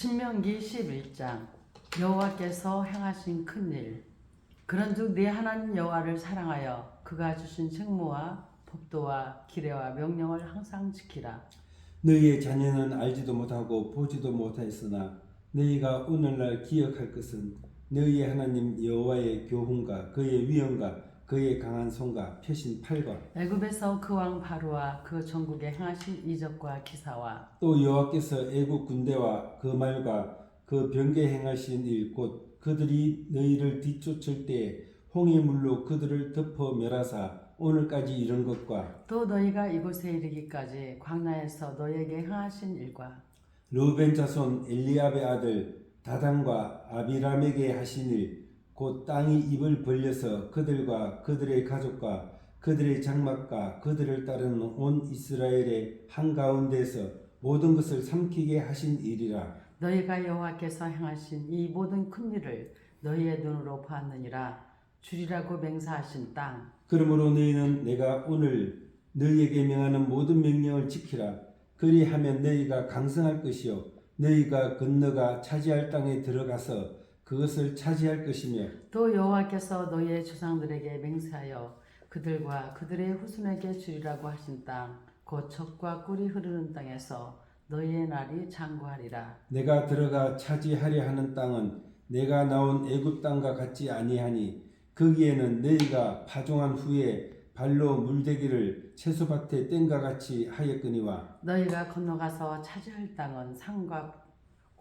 신명기 11장. 여호와께서 행하신 큰일. 그런즉 네 하나님 여호와를 사랑하여 그가 주신 책무와 법도와 기례와 명령을 항상 지키라. 너희의 자녀는 알지도 못하고 보지도 못하였으나 너희가 오늘날 기억할 것은 너희의 하나님 여호와의 교훈과 그의 위엄과 그의 강한 손과 펴신 팔과 애굽에서 그 왕 바로와 그 전국에 행하신 이적과 기사와 또 여호와께서 애국 군대와 그 말과 그 병게 행하신 일 곧 그들이 너희를 뒤쫓을 때에 홍해 물로 그들을 덮어 멸하사 오늘까지 이른 것과 또 너희가 이곳에 이르기까지 광야에서 너희에게 행하신 일과 르우벤 자손 엘리압의 아들 다단과 아비람에게 하신 일 곧 땅이 입을 벌려서 그들과 그들의 가족과 그들의 장막과 그들을 따르는 온 이스라엘의 한가운데서 모든 것을 삼키게 하신 일이라. 너희가 여호와께서 행하신 이 모든 큰 일을 너희의 눈으로 보았느니라. 주리라고 맹세하신 땅. 그러므로 너희는 내가 오늘 너희에게 명하는 모든 명령을 지키라. 그리하면 너희가 강성할 것이요 너희가 건너가 차지할 땅에 들어가서 그것을 차지할 것이며 또 여호와께서 너희의 조상들에게 맹세하여 그들과 그들의 후손에게 주리라고 하신 땅, 곧 젖과 꿀이 흐르는 땅에서 너희의 날이 장구하리라. 내가 들어가 차지하려 하는 땅은 내가 나온 애굽 땅과 같지 아니하니 거기에는 너희가 파종한 후에 발로 물대기를 채소밭에 뗀과 같이 하였거니와 너희가 건너가서 차지할 땅은 산과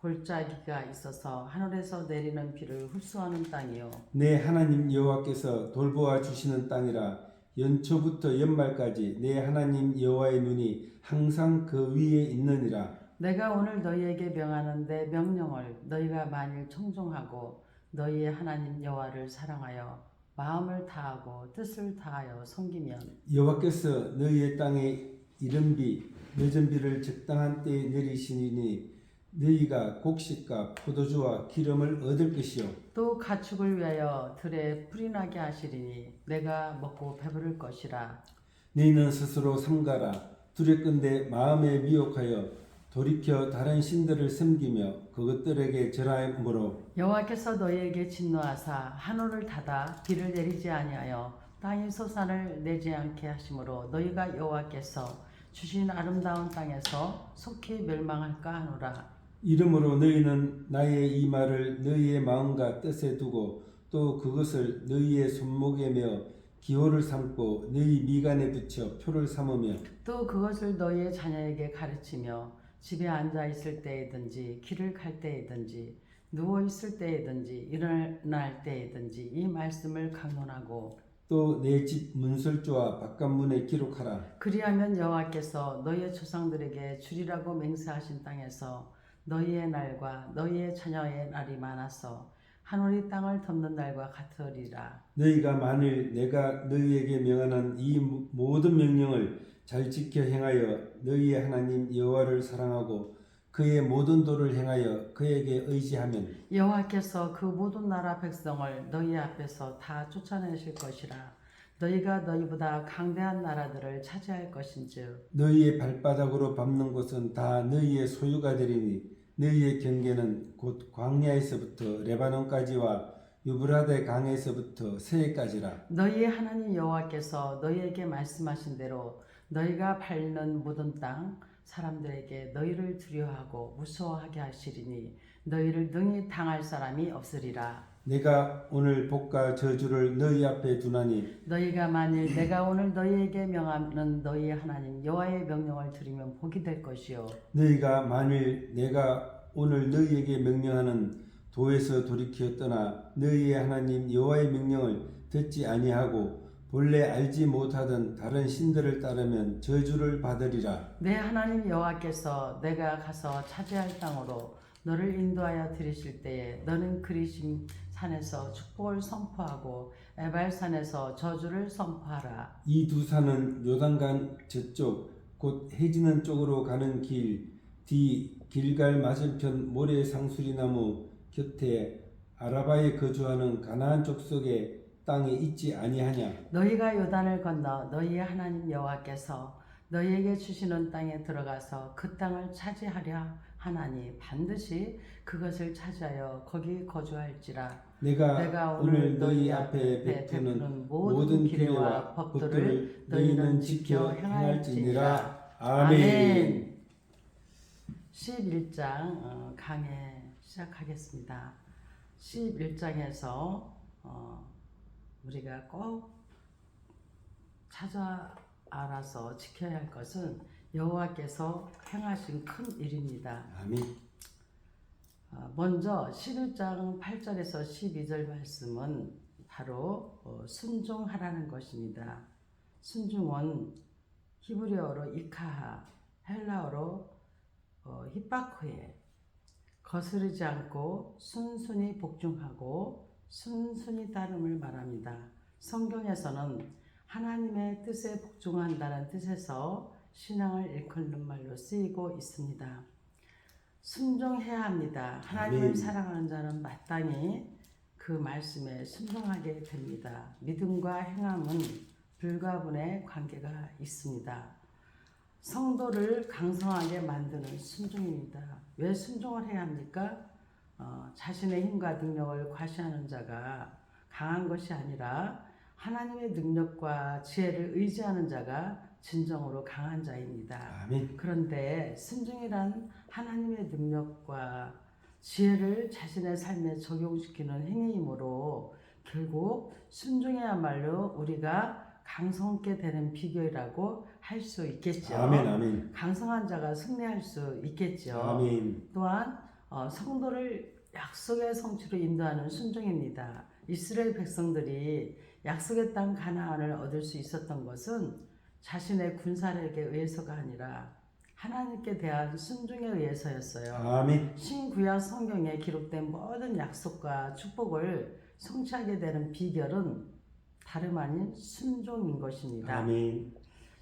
골짜기가 있어서 하늘에서 내리는 비를 흡수하는 땅이요 내 하나님 여호와께서 돌보아 주시는 땅이라. 연초부터 연말까지 내 하나님 여호와의 눈이 항상 그 위에 있느니라. 내가 오늘 너희에게 명하는 내 명령을 너희가 만일 청종하고 너희의 하나님 여호와를 사랑하여 마음을 다하고 뜻을 다하여 섬기면 여호와께서 너희의 땅에 이른 비 늦은 비를 적당한 때에 내리시니 너희가 곡식과 포도주와 기름을 얻을 것이요 또 가축을 위하여 들에 풀이 나게 하시리니 내가 먹고 배부를 것이라. 너희는 스스로 삼가라. 두렵건대 마음에 미혹하여 돌이켜 다른 신들을 섬기며 그것들에게 절하므로 여호와께서 너희에게 진노하사 하늘을 닫아 비를 내리지 아니하여 땅의 소산을 내지 않게 하심으로 너희가 여호와께서 주신 아름다운 땅에서 속히 멸망할까 하노라. 이러므로 너희는 나의 이 말을 너희의 마음과 뜻에 두고 또 그것을 너희의 손목에 메어 기호를 삼고 너희 미간에 붙여 표를 삼으며 또 그것을 너희의 자녀에게 가르치며 집에 앉아 있을 때이든지 길을 갈 때이든지 누워 있을 때이든지 일어날 때이든지 이 말씀을 강론하고 또 내 집 문설주와 바깥문에 기록하라. 그리하면 여호와께서 너희의 조상들에게 주리라고 맹세하신 땅에서 너희의 날과 너희의 자녀의 날이 많아서 하늘이 땅을 덮는 날과 같으리라. 너희가 만일 내가 너희에게 명하는 이 모든 명령을 잘 지켜 행하여 너희의 하나님 여호와를 사랑하고 그의 모든 도를 행하여 그에게 의지하면 여호와께서 그 모든 나라 백성을 너희 앞에서 다 쫓아내실 것이라. 너희가 너희보다 강대한 나라들을 차지할 것인즉 너희의 발바닥으로 밟는 곳은 다 너희의 소유가 되리니 너희의 경계는 곧 광야에서부터 레바논까지와 유브라데 강에서부터 세해까지라. 너희의 하나님 여호와께서 너희에게 말씀하신 대로 너희가 밟는 모든 땅 사람들에게 너희를 두려워하고 무서워하게 하시리니 너희를 능히 당할 사람이 없으리라. 내가 오늘 복과 저주를 너희 앞에 두나니 너희가 만일 내가 오늘 너희에게 명하는 너희의 하나님 여호와의 명령을 들으면 복이 될 것이요 너희가 만일 내가 오늘 너희에게 명령하는 도에서 돌이켜 떠나 너희의 하나님 여호와의 명령을 듣지 아니하고 본래 알지 못하던 다른 신들을 따르면 저주를 받으리라. 내 하나님 여호와께서 내가 가서 차지할 땅으로 너를 인도하여 들이실 때에 너는 그리심 산에서 축복을 선포하고 에발산에서 저주를 선포하라. 이 두 산은 요단강 저쪽 곧 해지는 쪽으로 가는 길 뒤 길갈 맞은편 모래 상수리 나무 곁에 아라바에 거주하는 가나안 족속의 땅에 있지 아니하냐. 너희가 요단을 건너 너희의 하나님 여호와께서 너희에게 주시는 땅에 들어가서 그 땅을 차지하려 하나니 반드시 그것을 차지하여 거기 거주할지라. 내가 오늘 너희 앞에 베푸는 모든 규례와 법도를 너희는 지켜 행할지니라. 아멘. 11장 강해 시작하겠습니다. 11장에서 우리가 꼭 찾아 알아서 지켜야 할 것은 여호와께서 행하신 큰 일입니다. 아멘. 먼저 11장 8절에서 12절 말씀은 바로 순종하라는 것입니다. 순종은 히브리어로 이카하, 헬라어로 히파크에, 거스르지 않고 순순히 복종하고 순순히 따름을 말합니다. 성경에서는 하나님의 뜻에 복종한다는 뜻에서 신앙을 일컫는 말로 쓰이고 있습니다. 순종해야 합니다. 하나님을 아멘. 사랑하는 자는 마땅히 그 말씀에 순종하게 됩니다. 믿음과 행함은 불가분의 관계가 있습니다. 성도를 강성하게 만드는 순종입니다. 왜 순종을 해야 합니까? 자신의 힘과 능력을 과시하는 자가 강한 것이 아니라 하나님의 능력과 지혜를 의지하는 자가 진정으로 강한 자입니다. 아멘. 그런데 순종이란 하나님의 능력과 지혜를 자신의 삶에 적용시키는 행위이므로 결국 순종해야말로 우리가 강성하게 되는 비결이라고 할 수 있겠죠. 아멘. 아멘. 강성한 자가 승리할 수 있겠죠. 아멘. 또한 성도를 약속의 성취로 인도하는 순종입니다. 이스라엘 백성들이 약속의 땅 가나안을 얻을 수 있었던 것은 자신의 군사력에 의해서가 아니라 하나님께 대한 순종에 의해서였어요. 아멘. 신구약 성경에 기록된 모든 약속과 축복을 성취하게 되는 비결은 다름 아닌 순종인 것입니다. 아멘.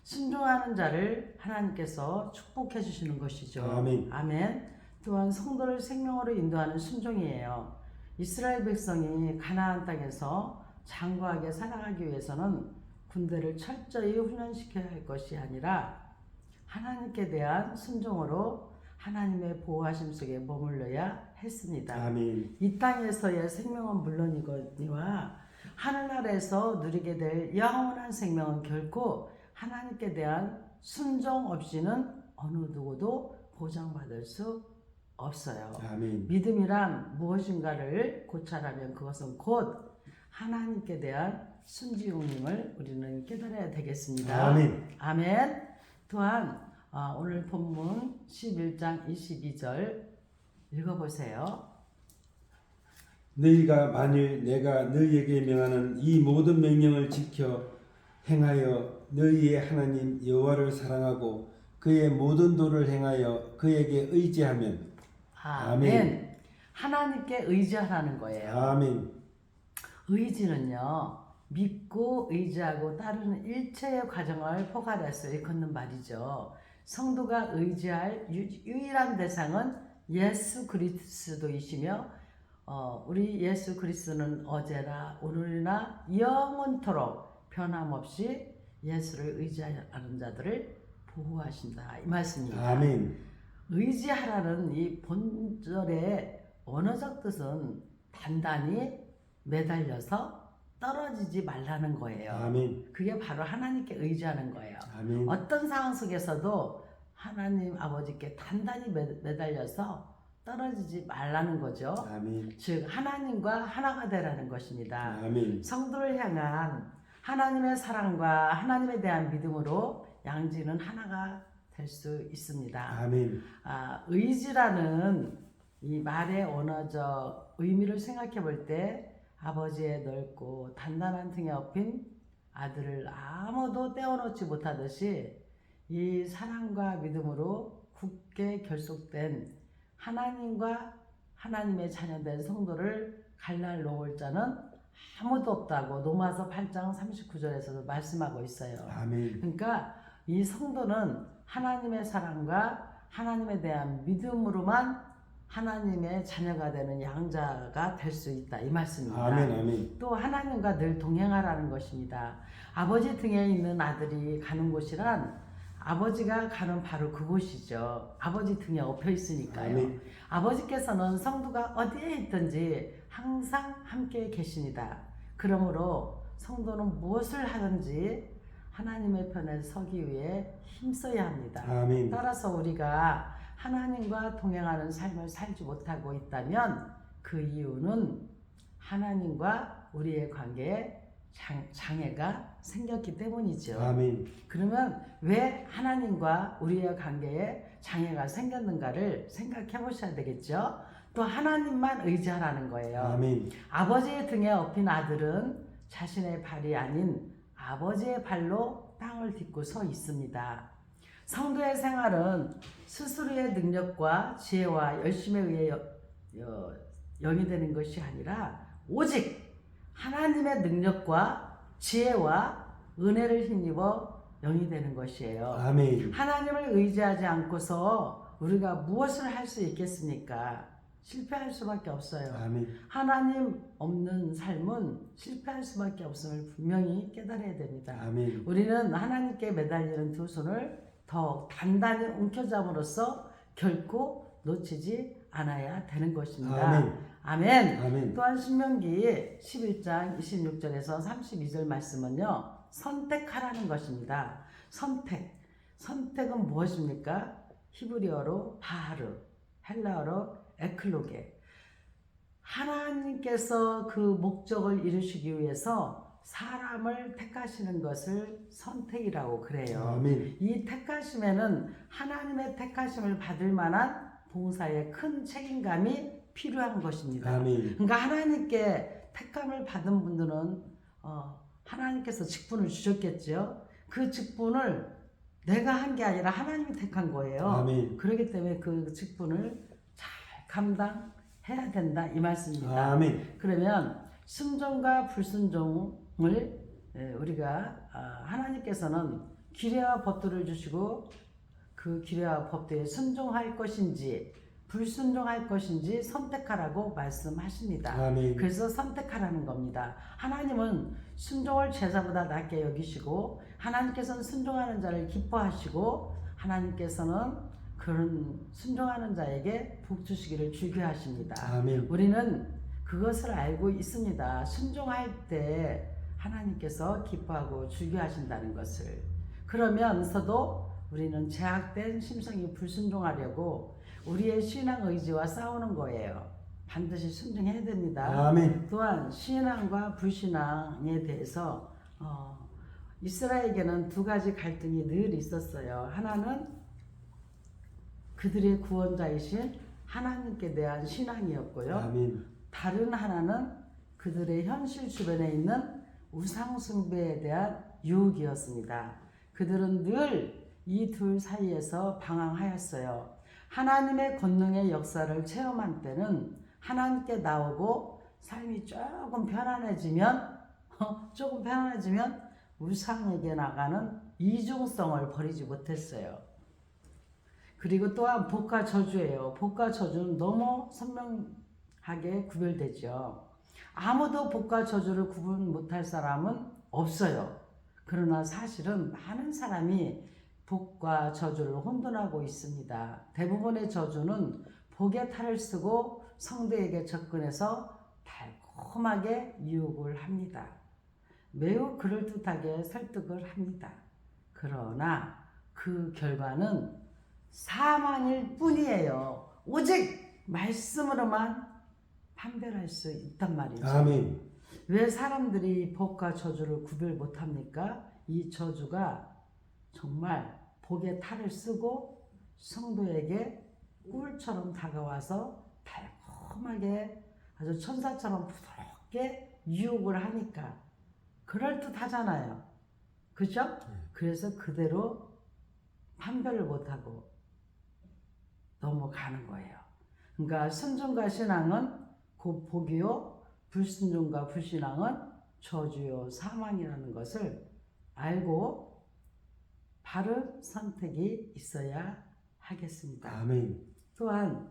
순종하는 자를 하나님께서 축복해 주시는 것이죠. 아멘. 아멘. 또한 성도를 생명으로 인도하는 순종이에요. 이스라엘 백성이 가나안 땅에서 장구하게 살아가기 위해서는 군대를 철저히 훈련시켜야 할 것이 아니라 하나님께 대한 순종으로 하나님의 보호하심 속에 머물러야 했습니다. 아멘. 이 땅에서의 생명은 물론이거니와 하늘나라에서 누리게 될 영원한 생명은 결코 하나님께 대한 순종 없이는 어느 누구도 보장받을 수 없어요. 아멘. 믿음이란 무엇인가를 고찰하면 그것은 곧 하나님께 대한 순종임을 우리는 깨달아야 되겠습니다. 아멘. 아멘. 또한 오늘 본문 11장 22절 읽어보세요. 너희가 만일 내가 너희에게 명하는 이 모든 명령을 지켜 행하여 너희의 하나님 여호와를 사랑하고 그의 모든 도를 행하여 그에게 의지하면 아멘. 하나님께 의지하라는 거예요. 아멘. 의지는요, 믿고 의지하고 따르는 일체의 과정을 포괄해서 일컫는 말이죠. 성도가 의지할 유일한 대상은 예수 그리스도이시며 우리 예수 그리스도는 어제나 오늘이나 영원토록 변함없이 예수를 의지하는 자들을 보호하신다 이 말씀입니다. 아멘. 의지하라는 이 본절의 언어적 뜻은 단단히 매달려서 떨어지지 말라는 거예요. 아멘. 그게 바로 하나님께 의지하는 거예요. 아멘. 어떤 상황 속에서도 하나님 아버지께 단단히 매달려서 떨어지지 말라는 거죠. 아멘. 즉 하나님과 하나가 되라는 것입니다. 아멘. 성도를 향한 하나님의 사랑과 하나님에 대한 믿음으로 양지는 하나가 될 수 있습니다. 아멘. 의지라는 이 말의 언어적 의미를 생각해 볼 때 아버지의 넓고 단단한 등에 업힌 아들을 아무도 떼어놓지 못하듯이 이 사랑과 믿음으로 굳게 결속된 하나님과 하나님의 자녀된 성도를 갈랄 놓을 자는 아무도 없다고 로마서 8장 39절에서도 말씀하고 있어요. 아멘. 그러니까 이 성도는 하나님의 사랑과 하나님에 대한 믿음으로만 하나님의 자녀가 되는 양자가 될 수 있다 이 말씀입니다. 아멘. 아멘. 또 하나님과 늘 동행하라는 것입니다. 아버지 등에 있는 아들이 가는 곳이란 아버지가 가는 바로 그곳이죠. 아버지 등에 엎여 있으니까요. 아멘. 아버지께서는 성도가 어디에 있든지 항상 함께 계십니다. 그러므로 성도는 무엇을 하든지 하나님의 편에 서기 위해 힘써야 합니다. 아멘. 따라서 우리가 하나님과 동행하는 삶을 살지 못하고 있다면 그 이유는 하나님과 우리의 관계에 장애가 생겼기 때문이죠. 아멘. 그러면 왜 하나님과 우리의 관계에 장애가 생겼는가를 생각해 보셔야 되겠죠. 또 하나님만 의지하라는 거예요. 아멘. 아버지의 등에 업힌 아들은 자신의 발이 아닌 아버지의 발로 땅을 딛고 서 있습니다. 성도의 생활은 스스로의 능력과 지혜와 열심에 의해 영이 되는 것이 아니라 오직 하나님의 능력과 지혜와 은혜를 힘입어 영이 되는 것이에요. 아멘. 하나님을 의지하지 않고서 우리가 무엇을 할 수 있겠습니까? 실패할 수밖에 없어요. 아멘. 하나님 없는 삶은 실패할 수밖에 없음을 분명히 깨달아야 됩니다. 아멘. 우리는 하나님께 매달리는 두 손을 더 단단히 움켜잡음으로써 결코 놓치지 않아야 되는 것입니다. 아멘. 아멘. 아멘. 또한 신명기 11장 26절에서 32절 말씀은요. 선택하라는 것입니다. 선택은 무엇입니까? 히브리어로 바하르, 헬라어로 에클로게. 하나님께서 그 목적을 이루시기 위해서 사람을 택하시는 것을 선택이라고 그래요. 아멘. 이 택하심에는 하나님의 택하심을 받을 만한 봉사에 큰 책임감이 필요한 것입니다. 아멘. 그러니까 하나님께 택함을 받은 분들은 하나님께서 직분을 주셨겠죠. 그 직분을 내가 한 게 아니라 하나님이 택한 거예요. 아멘. 그렇기 때문에 그 직분을 잘 감당해야 된다 이 말씀입니다. 아멘. 그러면 순종과 불순종을 우리가 하나님께서는 규례와 법도를 주시고 그 규례와 법도에 순종할 것인지 불순종할 것인지 선택하라고 말씀하십니다. 아멘. 그래서 선택하라는 겁니다. 하나님은 순종을 제사보다 낮게 여기시고 하나님께서는 순종하는 자를 기뻐하시고 하나님께서는 그런 순종하는 자에게 복 주시기를 즐겨하십니다. 아멘. 우리는 그것을 알고 있습니다. 순종할 때 하나님께서 기뻐하고 즐겨하신다는 것을. 그러면서도 우리는 제약된 심성이 불순종하려고 우리의 신앙 의지와 싸우는 거예요. 반드시 순종해야 됩니다. 아멘. 또한 신앙과 불신앙에 대해서 이스라엘에게는 두 가지 갈등이 늘 있었어요. 하나는 그들의 구원자이신 하나님께 대한 신앙이었고요. 아멘. 다른 하나는 그들의 현실 주변에 있는 우상 숭배에 대한 유혹이었습니다. 그들은 늘 이 둘 사이에서 방황하였어요. 하나님의 권능의 역사를 체험한 때는 하나님께 나오고 삶이 조금 편안해지면 우상에게 나가는 이중성을 버리지 못했어요. 그리고 또한 복과 저주예요. 복과 저주는 너무 선명하게 구별되죠. 아무도 복과 저주를 구분 못할 사람은 없어요. 그러나 사실은 많은 사람이 복과 저주를 혼돈하고 있습니다. 대부분의 저주는 복의 탈을 쓰고 성도에게 접근해서 달콤하게 유혹을 합니다. 매우 그럴듯하게 설득을 합니다. 그러나 그 결과는 사망일 뿐이에요. 오직 말씀으로만 판별할 수 있단 말이죠. 아멘. 왜 사람들이 복과 저주를 구별 못합니까? 이 저주가 정말 복의 탈을 쓰고 성도에게 꿀처럼 다가와서 달콤하게 아주 천사처럼 부드럽게 유혹을 하니까 그럴듯 하잖아요. 그죠? 그래서 그대로 판별을 못하고 넘어가는 거예요. 그러니까 순종과 신앙은 곧 복이요, 불순종과 불신앙은 저주요, 사망이라는 것을 알고 바른 선택이 있어야 하겠습니다. 아멘. 또한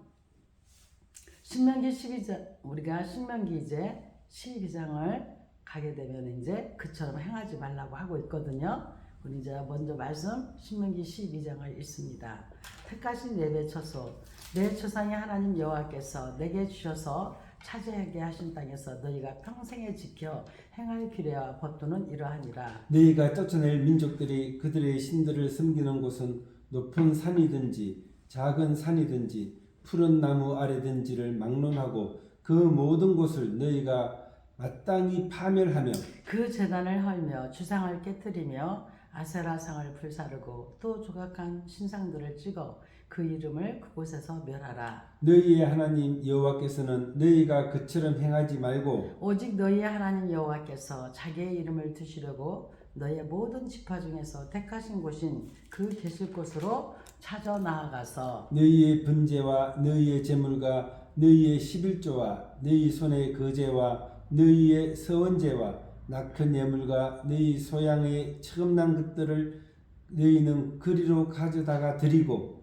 신명기 12장, 우리가 신명기 이제 12장을 가게 되면 이제 그처럼 행하지 말라고 하고 있거든요. 우리 이제 먼저 말씀 신명기 12장을 읽습니다. 택하신 레위 처소 내 조상의 하나님 여호와께서 내게 주셔서 차지하게 하신 땅에서 너희가 평생에 지켜 행할 규례와 법도는 이러하니라. 너희가 쫓아낼 민족들이 그들의 신들을 섬기는 곳은 높은 산이든지 작은 산이든지 푸른 나무 아래든지를 막론하고 그 모든 곳을 너희가 마땅히 파멸하며 그 제단을 헐며 주상을 깨뜨리며 아세라상을 불사르고 또 조각한 신상들을 찍어 그 이름을 그곳에서 멸하라. 너희의 하나님 여호와께서는 너희가 그처럼 행하지 말고 오직 너희의 하나님 여호와께서 자기의 이름을 두시려고 너희의 모든 지파 중에서 택하신 곳인 그 계실 곳으로 찾아 나아가서 너희의 번제와 너희의 제물과 너희의 11조와 너희 손의 거제와 너희의 서원제와 낙헌 예물과 너희 소양의 처음 난 것들을 너희는 그리로 가져다가 드리고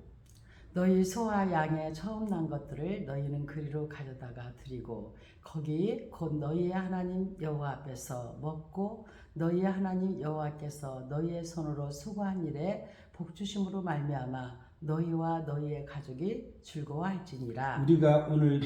너희 소와 양의 처음 난 것들을 너희는 그리로 가져다가 드리고 거기 곧 너희의 하나님 여호와 앞에서 먹고 너희의 하나님 여호와께서 너희의 손으로 수고한 일에 복주심으로 말미암아 너희와 너희의 가족이 즐거워할지니라. 우리가 오늘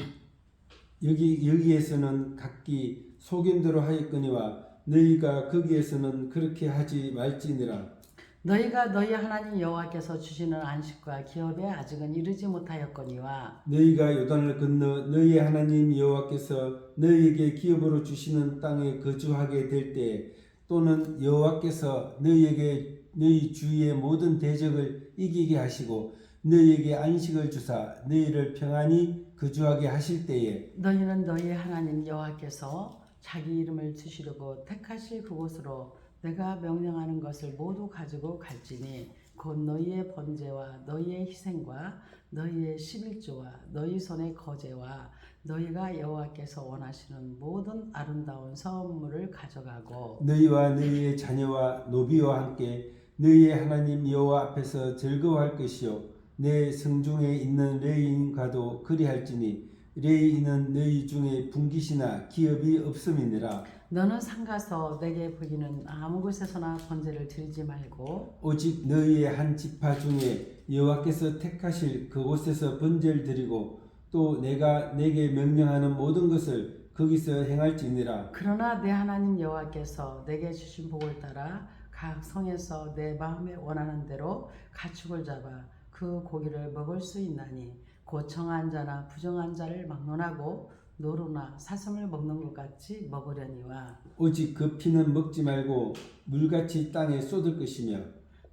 여기에서는 각기 소견대로 하였거니와 너희가 거기에서는 그렇게 하지 말지니라. 너희가 너희 하나님 여호와께서 주시는 안식과 기업에 아직은 이르지 못하였거니와 너희가 요단을 건너 너희 하나님 여호와께서 너희에게 기업으로 주시는 땅에 거주하게 될 때에 또는 여호와께서 너희에게 너희 주위의 모든 대적을 이기게 하시고 너희에게 안식을 주사 너희를 평안히 거주하게 하실 때에 너희는 너희 하나님 여호와께서 자기 이름을 주시려고 택하실 그곳으로 내가 명령하는 것을 모두 가지고 갈지니 곧 너희의 번제와 너희의 희생과 너희의 11조와 너희 손의 거제와 너희가 여호와께서 원하시는 모든 아름다운 선물을 가져가고 너희와 너희의 자녀와 노비와 함께 너희의 하나님 여호와 앞에서 즐거워할 것이요 내 성중에 있는 레위인과도 그리할지니 레위인은 너희 중에 분깃이나 기업이 없음이니라. 너는 상가서 내게 보이는 아무 곳에서나 번제를 드리지 말고 오직 너희의 한 지파 중에 여호와께서 택하실 그곳에서 번제를 드리고 또 내가 내게 명령하는 모든 것을 거기서 행할지니라. 그러나 내 하나님 여호와께서 내게 주신 복을 따라 각 성에서 내 마음에 원하는 대로 가축을 잡아 그 고기를 먹을 수 있나니 곧 정한 자나 부정한 자를 막론하고 노루나 사슴을 먹는 것 같이 먹으려니와 오직 그 피는 먹지 말고 물같이 땅에 쏟을 것이며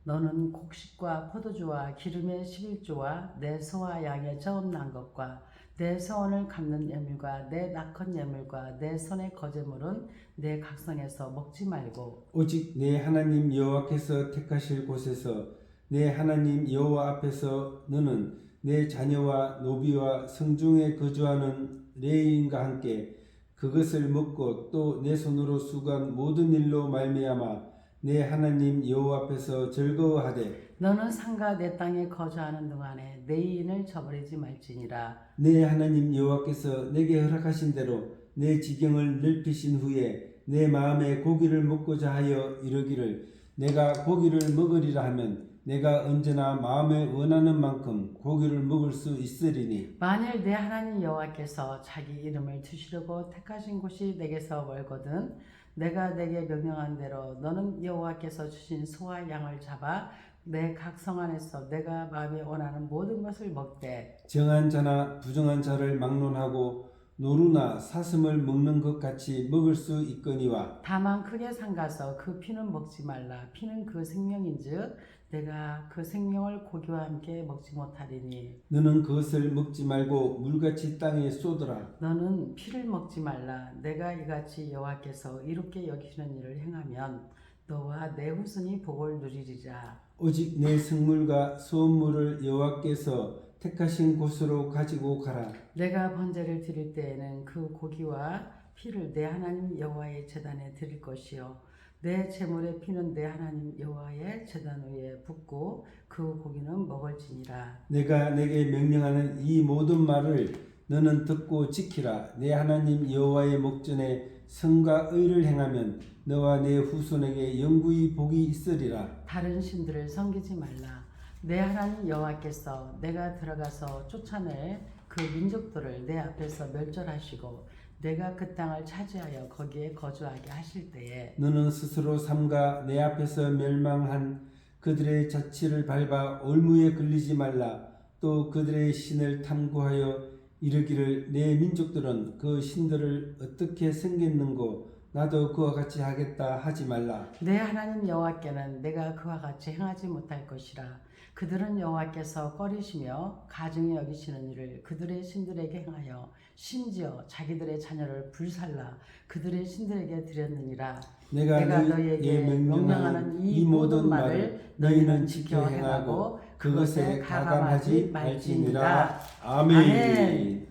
너는 곡식과 포도주와 기름의 11조와 내 소와 양의 처음 난 것과 내 서원을 갚는 예물과 내 낙헌 예물과 내 손의 거제물은 내 각성에서 먹지 말고 오직 내 하나님 여호와께서 택하실 곳에서 내 하나님 여호와 앞에서 너는 내 자녀와 노비와 성중에 거주하는 레위인과 함께 그것을 먹고 또 내 손으로 수고한 모든 일로 말미암아 내 하나님 여호와 앞에서 즐거워하되 너는 상가 내 땅에 거주하는 동안에 내 이인을 저버리지 말지니라. 내 하나님 여호와께서 내게 허락하신 대로 내 지경을 넓히신 후에 내 마음에 고기를 먹고자 하여 이르기를 내가 고기를 먹으리라 하면 내가 언제나 마음에 원하는 만큼 고기를 먹을 수 있으리니 만일 내 하나님 여호와께서 자기 이름을 두시려고 택하신 곳이 내게서 멀거든 내가 내게 명령한 대로 너는 여호와께서 주신 소와 양을 잡아 내 각성 안에서 내가 마음에 원하는 모든 것을 먹되 정한 자나 부정한 자를 막론하고 노루나 사슴을 먹는 것 같이 먹을 수 있거니와 다만 크게 삼가서 그 피는 먹지 말라. 피는 그 생명인즉 내가 그 생명을 고기와 함께 먹지 못하리니 너는 그것을 먹지 말고 물같이 땅에 쏟으라. 너는 피를 먹지 말라. 내가 이같이 여호와께서 이롭게 여기시는 일을 행하면 너와 내 후손이 복을 누리리라. 오직 내 성물과 소원물을 여호와께서 택하신 곳으로 가지고 가라. 내가 번제를 드릴 때에는 그 고기와 피를 내 하나님 여호와의 제단에 드릴 것이요 내 제물의 피는 내 하나님 여호와의 제단 위에 붓고 그 고기는 먹을지니라. 내가 내게 명령하는 이 모든 말을 너는 듣고 지키라. 내 하나님 여호와의 목전에 선과 의를 행하면 너와 내 후손에게 영구히 복이 있으리라. 다른 신들을 섬기지 말라. 내 하나님 여호와께서 내가 들어가서 쫓아낼 그 민족들을 내 앞에서 멸절하시고 내가 그 땅을 차지하여 거기에 거주하게 하실 때에 너는 스스로 삼가 내 앞에서 멸망한 그들의 자취를 밟아 올무에 걸리지 말라. 또 그들의 신을 탐구하여 이르기를 내 민족들은 그 신들을 어떻게 생겼는고 나도 그와 같이 하겠다 하지 말라. 내 하나님 여호와께는 내가 그와 같이 행하지 못할 것이라. 그들은 여호와께서 꺼리시며 가증히 여기시는 일을 그들의 신들에게 행하여 심지어 자기들의 자녀를 불살라 그들의 신들에게 드렸느니라. 내가 너희에게 명령하는 이 모든 말을 너희는 지켜 행하고 그것에 가감하지 말지니라. 아멘.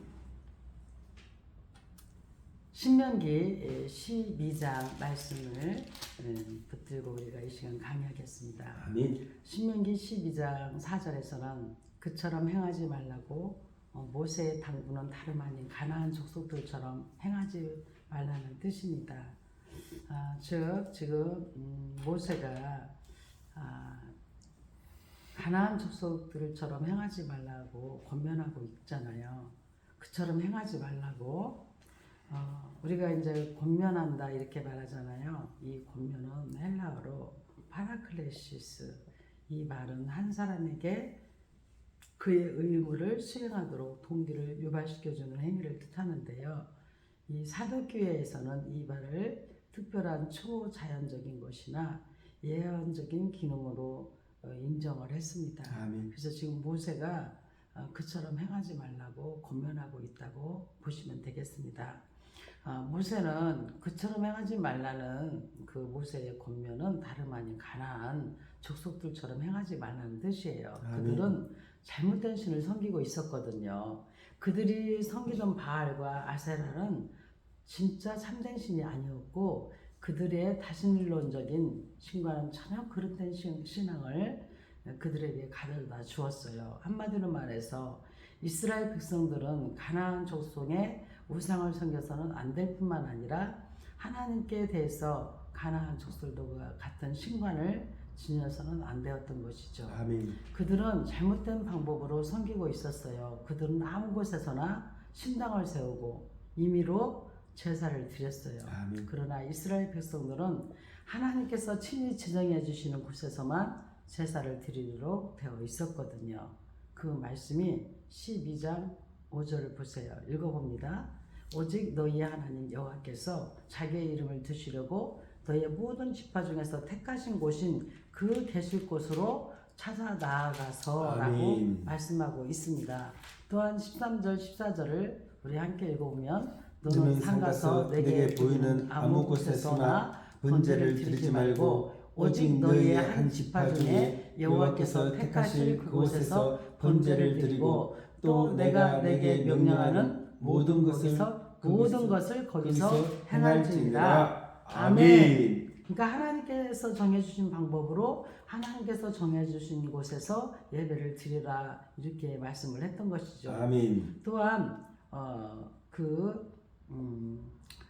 신명기 12장 말씀을 붙들고 우리가 이 시간 강의하겠습니다. 아멘. 신명기 12장 4절에서는 그처럼 행하지 말라고 모세의 당부는 다름 아닌 가나안 족속들처럼 행하지 말라는 뜻입니다. 즉 지금 모세가 가나안 족속들처럼 행하지 말라고 권면하고 있잖아요. 그처럼 행하지 말라고 우리가 이제 권면한다 이렇게 말하잖아요. 이 권면은 헬라어로 파라클레시스, 이 말은 한 사람에게 그의 의무를 수행하도록 동기를 유발시켜주는 행위를 뜻하는데요. 이 사도교회에서는 이 말을 특별한 초자연적인 것이나 예언적인 기능으로 인정을 했습니다. 아멘. 그래서 지금 모세가 그처럼 행하지 말라고 권면하고 있다고 보시면 되겠습니다. 모세는 그처럼 행하지 말라는 그 모세의 권면은 다름 아닌 가나안 족속들처럼 행하지 말라는 뜻이에요. 아멘. 그들은 잘못된 신을 섬기고 있었거든요. 그들이 섬기던 바알과 아세라는 진짜 참된 신이 아니었고 그들의 다신론적인 신과는 전혀 그릇된 신앙을 그들에게 가져다 주었어요. 한마디로 말해서 이스라엘 백성들은 가나안 족속의 우상을 섬겨서는 안 될 뿐만 아니라 하나님께 대해서 가나안 족속들과 같은 신관을 지녀서는 안 되었던 것이죠. 아멘. 그들은 잘못된 방법으로 섬기고 있었어요. 그들은 아무 곳에서나 신당을 세우고 임의로 제사를 드렸어요. 아멘. 그러나 이스라엘 백성들은 하나님께서 친히 지정해 주시는 곳에서만 제사를 드리도록 되어 있었거든요. 그 말씀이 12장 5절을 보세요. 읽어봅니다. 오직 너희의 하나님 여호와께서 자기의 이름을 드시려고 너희의 모든 지파 중에서 택하신 곳인 그 계실 곳으로 찾아 나아가서라고 아멘. 말씀하고 있습니다. 또한 13절 14절을 우리 함께 읽어보면 너는 상가서 내게 보이는 아무 곳에서나 번제를 드리지 말고 오직 너희의 한 지파 중에 여호와께서 택하실 그곳에서 번제를 드리고 또 내가 내게 명령하는 모든 것을 거기서 행할지니라. 아멘. 그러니까 하나님께서 정해주신 방법으로 하나님께서 정해주신 곳에서 예배를 드리라 이렇게 말씀을 했던 것이죠. 아멘. 또한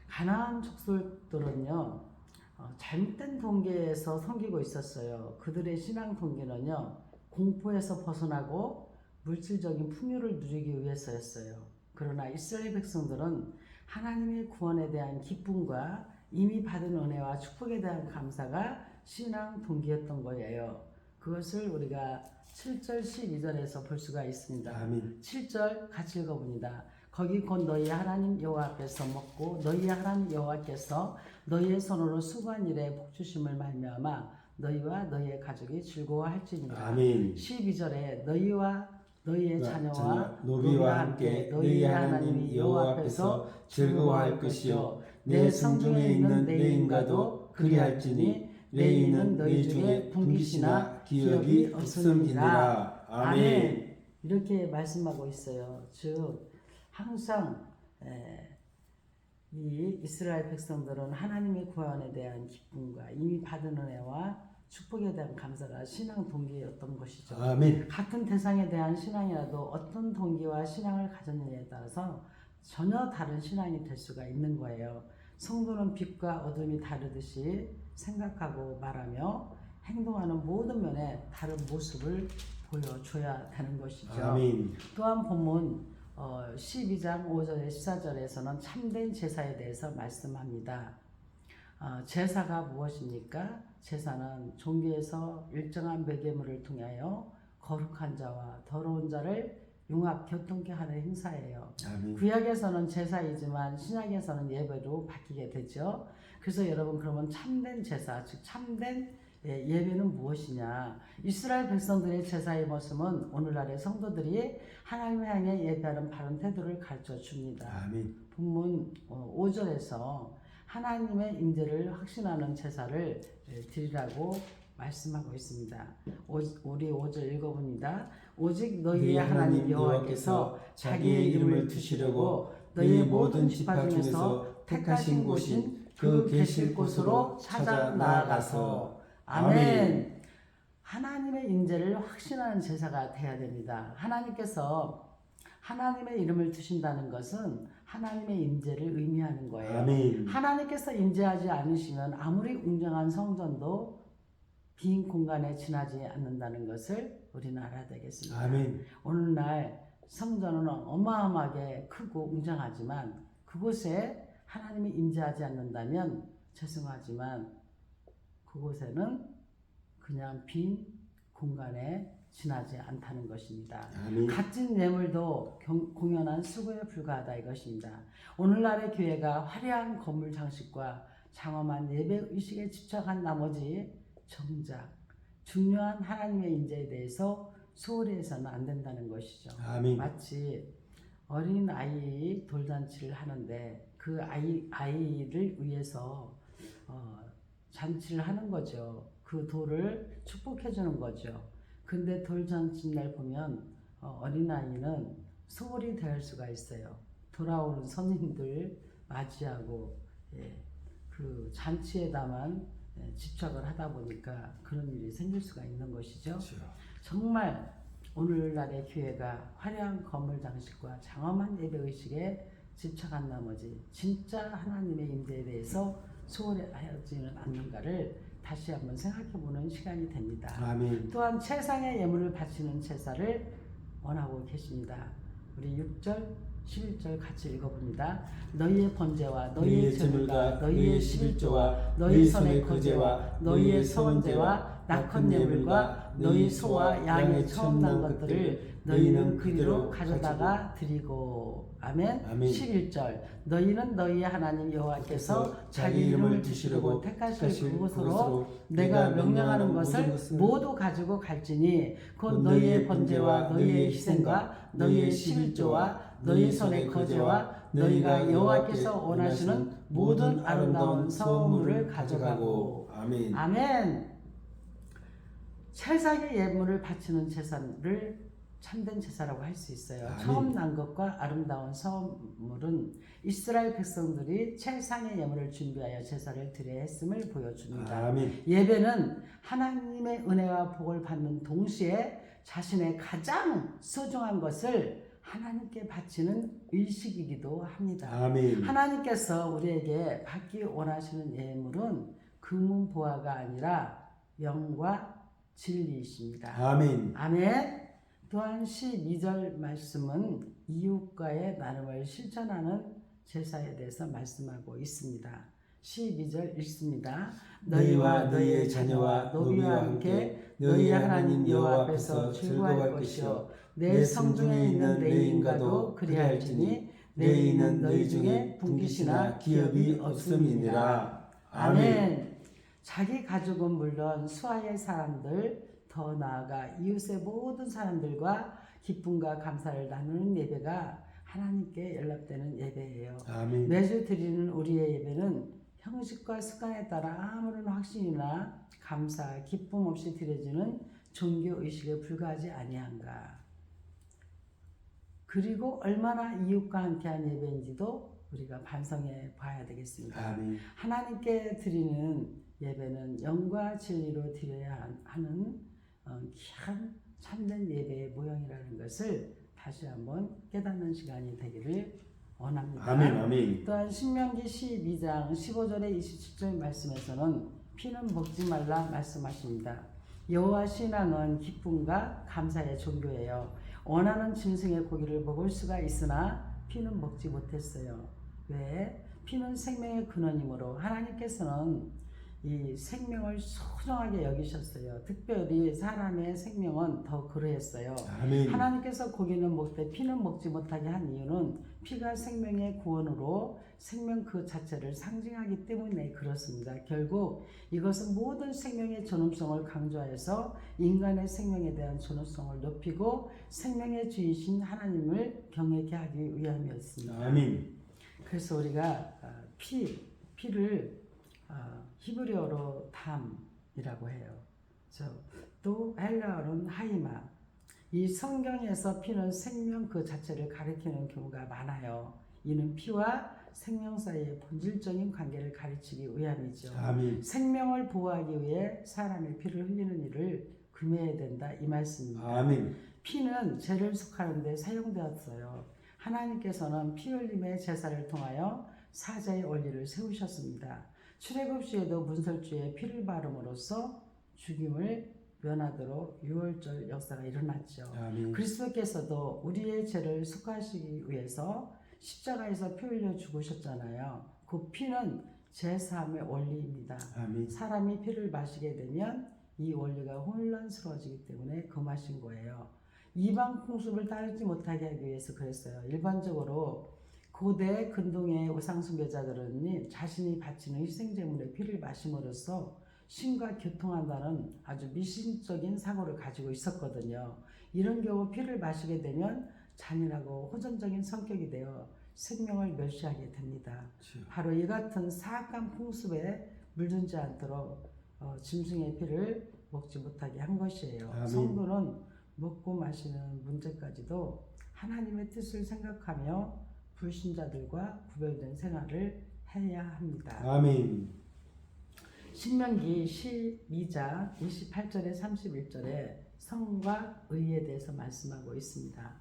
가나안 족속들은요 잘못된 동기에서 섬기고 있었어요. 그들의 신앙 동기는요 공포에서 벗어나고 물질적인 풍요를 누리기 위해서였어요. 그러나 이스라엘 백성들은 하나님의 구원에 대한 기쁨과 이미 받은 은혜와 축복에 대한 감사가 신앙 동기였던 거예요. 그것을 우리가 7절 12절에서 볼 수가 있습니다. 아멘. 7절 같이 읽어봅니다. 거기 곧 너희 하나님 여호와 앞에서 먹고 너희 하나님 여호와께서 너희의 손으로 수고한 일에 복주심을 말미암아 너희와 너희의 가족이 즐거워할지니라. 아멘. 12절에 너희와 너희의 자녀와 노비와 함께 너희 하나님 여호와 앞에서 즐거워할 것이요 내 성중에 있는 레인과도 그리할지니 레인은 너희 중에 분깃이나 기업이 없음이니라. 아멘. 이렇게 말씀하고 있어요. 즉 항상 이 이스라엘 백성들은 하나님의 구원에 대한 기쁨과 이미 받은 은혜와 축복에 대한 감사가 신앙 동기였던 것이죠. 아멘. 같은 대상에 대한 신앙이라도 어떤 동기와 신앙을 가졌느냐에 따라서 전혀 다른 신앙이 될 수가 있는 거예요. 성도는 빛과 어둠이 다르듯이 생각하고 말하며 행동하는 모든 면에 다른 모습을 보여줘야 되는 것이죠. 아멘. 또한 본문 12장 5절에 14절에서는 참된 제사에 대해서 말씀합니다. 제사가 무엇입니까? 제사는 종교에서 일정한 매개물을 통하여 거룩한 자와 더러운 자를 융합 교통케 하는 행사예요. 아멘. 구약에서는 제사이지만 신약에서는 예배로 바뀌게 되죠. 그래서 여러분 그러면 참된 제사, 즉 참된 예배는 무엇이냐? 이스라엘 백성들의 제사의 모습은 오늘날의 성도들이 하나님을 향해 예배하는 바른 태도를 가르쳐 줍니다. 아멘. 본문 5절에서 하나님의 임재를 확신하는 제사를 드리라고 말씀하고 있습니다. 우리 5절 읽어봅니다. 오직 너희의 하나님 여호와께서 자기의 이름을 두시려고 너희의 모든 지파 중에서 택하신 곳인 그 계실 곳으로 찾아 나아가서 아멘. 하나님의 임재를 확신하는 제사가 돼야 됩니다. 하나님께서 하나님의 이름을 두신다는 것은 하나님의 임재를 의미하는 거예요. 아멘. 하나님께서 임재하지 않으시면 아무리 웅장한 성전도 빈 공간에 지나지 않는다는 것을 우리는 알아야 되겠습니다. 아멘. 오늘날 성전은 어마어마하게 크고 웅장하지만 그곳에 하나님이 임재하지 않는다면 죄송하지만 그곳에는 그냥 빈 공간에 지나지 않다는 것입니다. 아멘. 값진 예물도 공연한 수고에 불과하다 이것입니다. 오늘날의 교회가 화려한 건물 장식과 장엄한 예배 의식에 집착한 나머지 정작 중요한 하나님의 임재에 대해서 소홀히 해서는 안 된다는 것이죠. 아멘. 마치 어린 아이 돌잔치를 하는데 그 아이를 위해서 잔치를 하는 거죠. 그 돌을 축복해 주는 거죠. 근데 돌잔치 날 보면 어린아이는 소홀히 대할 수가 있어요. 돌아오는 손님들 맞이하고 그 잔치에다만 집착을 하다 보니까 그런 일이 생길 수가 있는 것이죠. 그렇죠. 정말 오늘날의 교회가 화려한 건물 장식과 장엄한 예배의식에 집착한 나머지 진짜 하나님의 임재에 대해서 소홀하지는 않는가를 다시 한번 생각해보는 시간이 됩니다. 아멘. 또한 최상의 예물을 바치는 제사를 원하고 계십니다. 우리 6절, 11절 같이 읽어봅니다. 너희의 번제와 너희의 제물과 너희의 11조와 너희 손의 거제와 너희의 서원제와 낙헌 예물과 너희 소와 양의 처음 난 것들을 너희는 그리로 가져다가 드리고 아멘. 아멘. 11절 너희는 너희의 하나님 여호와께서 자기 이름을 두시려고 택하실 그곳으로 내가 명령하는 것을 모두 가지고 갈지니 곧 너희의 번제와 너희의 희생과 너희의 11조와 너희 손의 거제와 너희가 여호와께서 원하시는 모든 아름다운 선물을 가져가고 아멘. 아멘. 최상의 예물을 바치는 제사를 참된 제사라고 할 수 있어요. 아멘. 처음 난 것과 아름다운 선물은 이스라엘 백성들이 최상의 예물을 준비하여 제사를 드려야 했음을 보여줍니다. 아멘. 예배는 하나님의 은혜와 복을 받는 동시에 자신의 가장 소중한 것을 하나님께 바치는 의식이기도 합니다. 아멘. 하나님께서 우리에게 받기 원하시는 예물은 금은 보화가 아니라 영과 진리이십니다. 아멘. 아멘. 또한 12절 말씀은 이웃과의 나눔을 실천하는 제사에 대해서 말씀하고 있습니다. 12절 읽습니다. 너희와 너희의 자녀와 노비와 함께 너희의 하나님 여호와 앞에서 즐거워할 것이요 내 성중에 있는 레인과도 그리할지니 레인은 너희 중에 분깃이나 기업이 없음이니라. 아멘. 자기 가족은 물론 수하의 사람들 더 나아가 이웃의 모든 사람들과 기쁨과 감사를 나누는 예배가 하나님께 연락되는 예배예요. 아멘. 매주 드리는 우리의 예배는 형식과 습관에 따라 아무런 확신이나 감사, 기쁨 없이 드려지는 종교 의식에 불과하지 아니한가. 그리고 얼마나 이웃과 함께한 예배인지도 우리가 반성해 봐야 되겠습니다. 아멘. 하나님께 드리는 예배는 영과 진리로 드려야 하는 귀한 참된 예배의 모형이라는 것을 다시 한번 깨닫는 시간이 되기를 원합니다. 아멘, 아멘. 또한 신명기 12장 15절에 27절 말씀에서는 피는 먹지 말라 말씀하십니다. 여호와 신앙은 기쁨과 감사의 종교예요. 원하는 짐승의 고기를 먹을 수가 있으나 피는 먹지 못했어요. 왜? 피는 생명의 근원이므로 하나님께서는 이 생명을 소중하게 여기셨어요. 특별히 사람의 생명은 더 그러했어요. 아멘. 하나님께서 고기는 먹되 피는 먹지 못하게 한 이유는 피가 생명의 구원으로 생명 그 자체를 상징하기 때문에 그렇습니다. 결국 이것은 모든 생명의 존엄성을 강조해서 인간의 생명에 대한 존엄성을 높이고 생명의 주이신 하나님을 경외케 하기 위함이었습니다. 아멘. 그래서 우리가 피를 히브리어로 담이라고 해요. 또 헬라어로는 하이마. 이 성경에서 피는 생명 그 자체를 가리키는 경우가 많아요. 이는 피와 생명 사이의 본질적인 관계를 가르치기 위함이죠. 아멘. 생명을 보호하기 위해 사람의 피를 흘리는 일을 금해야 된다 이 말씀입니다. 아멘. 피는 죄를 속하는 데 사용되었어요. 하나님께서는 피 흘림의 제사를 통하여 사자의 원리를 세우셨습니다. 출애굽시에도 문설주에 피를 바름으로써 죽임을 면하도록 유월절 역사가 일어났죠. 아멘. 그리스도께서도 우리의 죄를 속하시기 위해서 십자가에서 피 흘려 죽으셨잖아요. 그 피는 제사함의 원리입니다. 아멘. 사람이 피를 마시게 되면 이 원리가 혼란스러워지기 때문에 금하신 거예요. 이방 풍습을 따르지 못하게 하기 위해서 그랬어요. 일반적으로 고대 근동의 우상숭배자들은 자신이 바치는 희생제물의 피를 마심으로써 신과 교통한다는 아주 미신적인 사고를 가지고 있었거든요. 이런 경우 피를 마시게 되면 잔인하고 호전적인 성격이 되어 생명을 멸시하게 됩니다. 그렇죠. 바로 이 같은 사악한 풍습에 물들지 않도록 짐승의 피를 먹지 못하게 한 것이에요. 아멘. 성도는 먹고 마시는 문제까지도 하나님의 뜻을 생각하며 불신자들과 구별된 생활을 해야 합니다. 아멘. 신명기 12장 28절에 31절에 성과 의에 대해서 말씀하고 있습니다.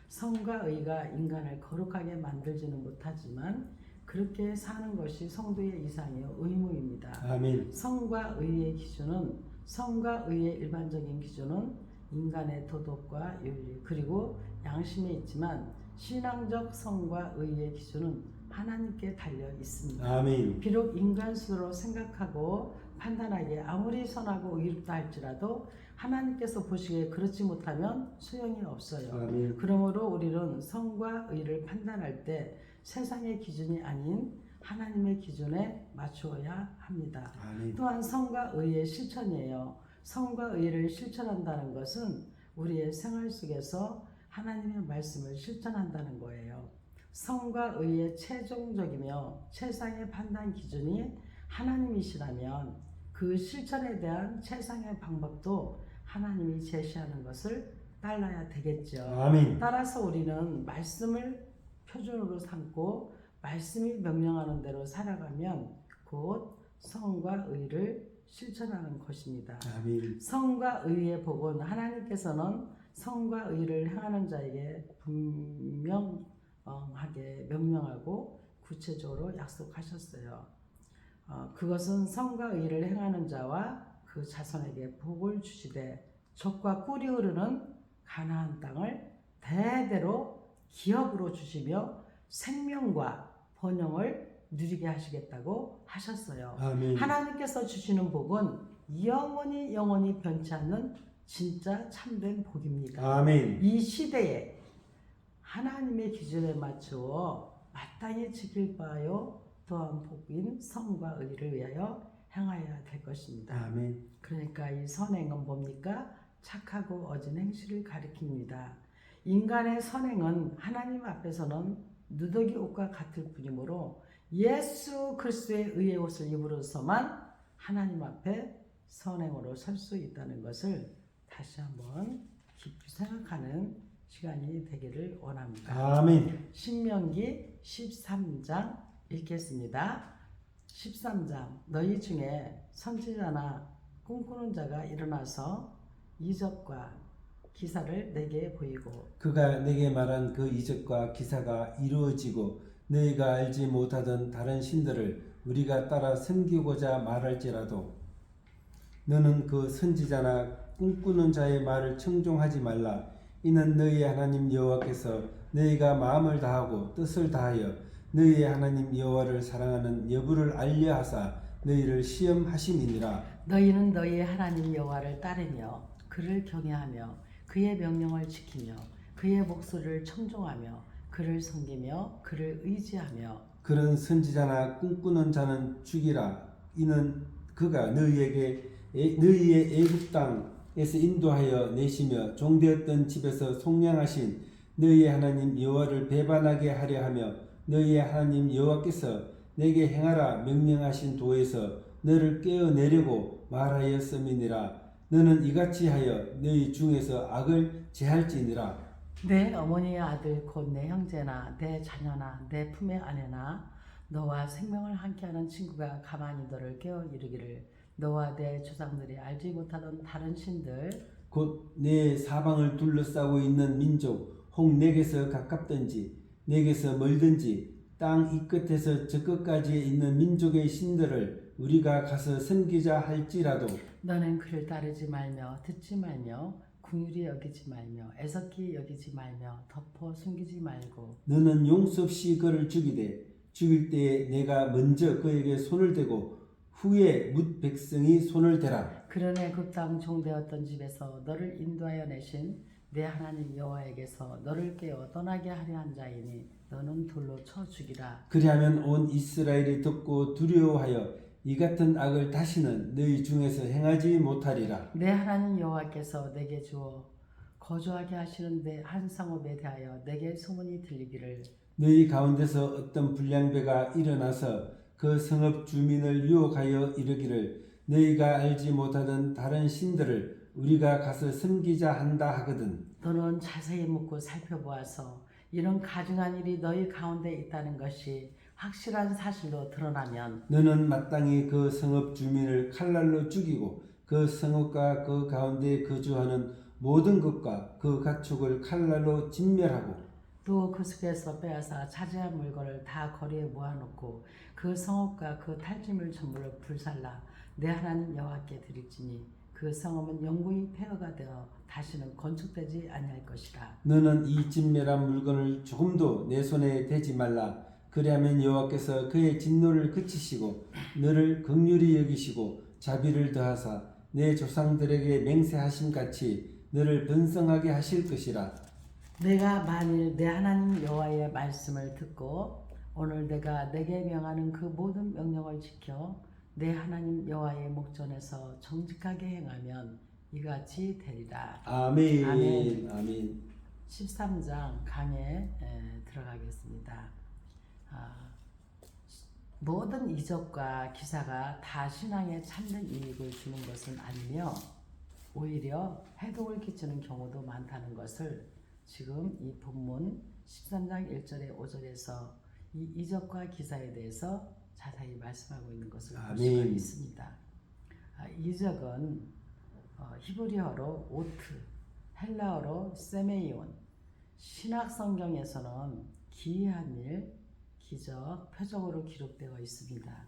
성과 의가 인간을 거룩하게 만들지는 못하지만 그렇게 사는 것이 성도의 이상이요 의무입니다. 아멘. 성과 의의 기준은 성과 의의 일반적인 기준은 인간의 도덕과 윤리 그리고 양심에 있지만 신앙적 성과 의의 기준은 하나님께 달려 있습니다. 아멘. 비록 인간 스스로 생각하고 판단하기에 아무리 선하고 의롭다 할지라도 하나님께서 보시기에 그렇지 못하면 소용이 없어요. 아멘. 그러므로 우리는 성과 의를 판단할 때 세상의 기준이 아닌 하나님의 기준에 맞추어야 합니다. 아멘. 또한 성과 의의 실천이에요. 성과 의를 실천한다는 것은 우리의 생활 속에서 하나님의 말씀을 실천한다는 거예요. 성과 의의 최종적이며 최상의 판단 기준이 하나님이시라면 그 실천에 대한 최상의 방법도 하나님이 제시하는 것을 따라야 되겠죠. 아멘. 따라서 우리는 말씀을 표준으로 삼고 말씀이 명령하는 대로 살아가면 곧 성과 의를 실천하는 것입니다. 아멘. 성과 의의 복은 하나님께서는 성과 의를 행하는 자에게 분명하게 명령하고 구체적으로 약속하셨어요. 그것은 성과 의를 행하는 자와 그 자손에게 복을 주시되 젖과 꿀이 흐르는 가나안 땅을 대대로 기업으로 주시며 생명과 번영을 누리게 하시겠다고 하셨어요. 아멘. 하나님께서 주시는 복은 영원히 변치 않는 진짜 참된 복입니다. 아멘. 이 시대에 하나님의 기준에 맞추어 마땅히 지킬 바요 또한 복인 성과 의를 위하여 행하여야 될 것입니다. 아멘. 그러니까 이 선행은 뭡니까? 착하고 어진 행실을 가리킵니다. 인간의 선행은 하나님 앞에서는 누더기 옷과 같을 뿐이므로 예수 그리스도의 의의 옷을 입으로서만 하나님 앞에 선행으로 설 수 있다는 것을 다시 한번 깊이 생각하는 시간이 되기를 원합니다. 아멘. 신명기 13장 읽겠습니다. 13장 너희 중에 선지자나 꿈꾸는 자가 일어나서 이적과 기사를 내게 보이고 그가 내게 말한 그 이적과 기사가 이루어지고 너희가 알지 못하던 다른 신들을 우리가 따라 섬기고자 말할지라도 너는 그 선지자나 꿈꾸는 자의 말을 청종하지 말라. 이는 너희의 하나님 여호와께서 너희가 마음을 다하고 뜻을 다하여 너희의 하나님 여호와를 사랑하는 여부를 알려 하사 너희를 시험하심이니라. 너희는 너희의 하나님 여호와를 따르며 그를 경외하며 그의 명령을 지키며 그의 목소리를 청종하며 그를 섬기며 그를 의지하며 그런 선지자나 꿈꾸는 자는 죽이라. 이는 그가 너희의 애굽 땅에서 인도하여 내시며 종되었던 집에서 속량하신 너희의 하나님 여호와를 배반하게 하려 하며 너희의 하나님 여호와께서 내게 행하라 명령하신 도에서 너를 깨어내려고 말하였음이니라. 너는 이같이 하여 너희 중에서 악을 제할지니라. 내 어머니의 아들 곧 내 형제나 내 자녀나 내 품의 아내나 너와 생명을 함께하는 친구가 가만히 너를 깨어 이르기를 너와 내 조상들이 알지 못하던 다른 신들 곧 내 사방을 둘러싸고 있는 민족 혹 내게서 가깝든지 내게서 멀든지 땅 이 끝에서 저 끝까지에 있는 민족의 신들을 우리가 가서 섬기자 할지라도 너는 그를 따르지 말며 듣지 말며 궁휼히 여기지 말며 애석히 여기지 말며 덮어 숨기지 말고 너는 용서 없이 그를 죽이되 죽일 때에 내가 먼저 그에게 손을 대고 후에 뭇 백성이 손을 대라. 그러내 그 땅 종되었던 집에서 너를 인도하여 내신 내 하나님 여호와에게서 너를 깨어 떠나게 하려 한 자이니 너는 돌로 쳐 죽이라. 그리하면 온 이스라엘이 듣고 두려워하여 이 같은 악을 다시는 너희 중에서 행하지 못하리라. 내 하나님 여호와께서 내게 주어 거주하게 하시는데 한 성읍에 대하여 내게 소문이 들리기를 너희 가운데서 어떤 불량배가 일어나서 그 성읍 주민을 유혹하여 이르기를 너희가 알지 못하던 다른 신들을 우리가 가서 섬기자 한다 하거든. 너는 자세히 묻고 살펴보아서 이런 가증한 일이 너희 가운데 있다는 것이 확실한 사실로 드러나면 너는 마땅히 그 성읍 주민을 칼날로 죽이고 그 성읍과 그 가운데 거주하는 모든 것과 그 가축을 칼날로 진멸하고 또 그 속에서 빼앗아 차지한 물건을 다 거리에 모아놓고 그 성읍과 그 탈취물 전부를 불살라 내 하나님 여호와께 드릴지니 그 성읍은 영구히 폐허가 되어 다시는 건축되지 아니할 것이라. 너는 이 진멸한 물건을 조금도 내 손에 대지 말라. 그리하면 여호와께서 그의 진노를 그치시고 너를 긍휼히 여기시고 자비를 더하사 내 조상들에게 맹세하신 같이 너를 번성하게 하실 것이라. 내가 만일 내 하나님 여호와의 말씀을 듣고 오늘 내가 내게 명하는 그 모든 명령을 지켜 내 하나님 여호와의 목전에서 정직하게 행하면 이같이 되리라. 아멘. 아멘. 아멘. 13장 강에 들어가겠습니다. 모든 이적과 기사가 다 신앙에 참된 이익을 주는 것은 아니며 오히려 해독을 끼치는 경우도 많다는 것을 지금 이 본문 13장 1절에 5절에서 이 이적과 기사에 대해서 자세히 말씀하고 있는 것을 볼 수가 아멘. 있습니다. 이적은 히브리어로 오트, 헬라어로 세메이온, 신학 성경에서는 기이한 일, 기적, 표적으로 기록되어 있습니다.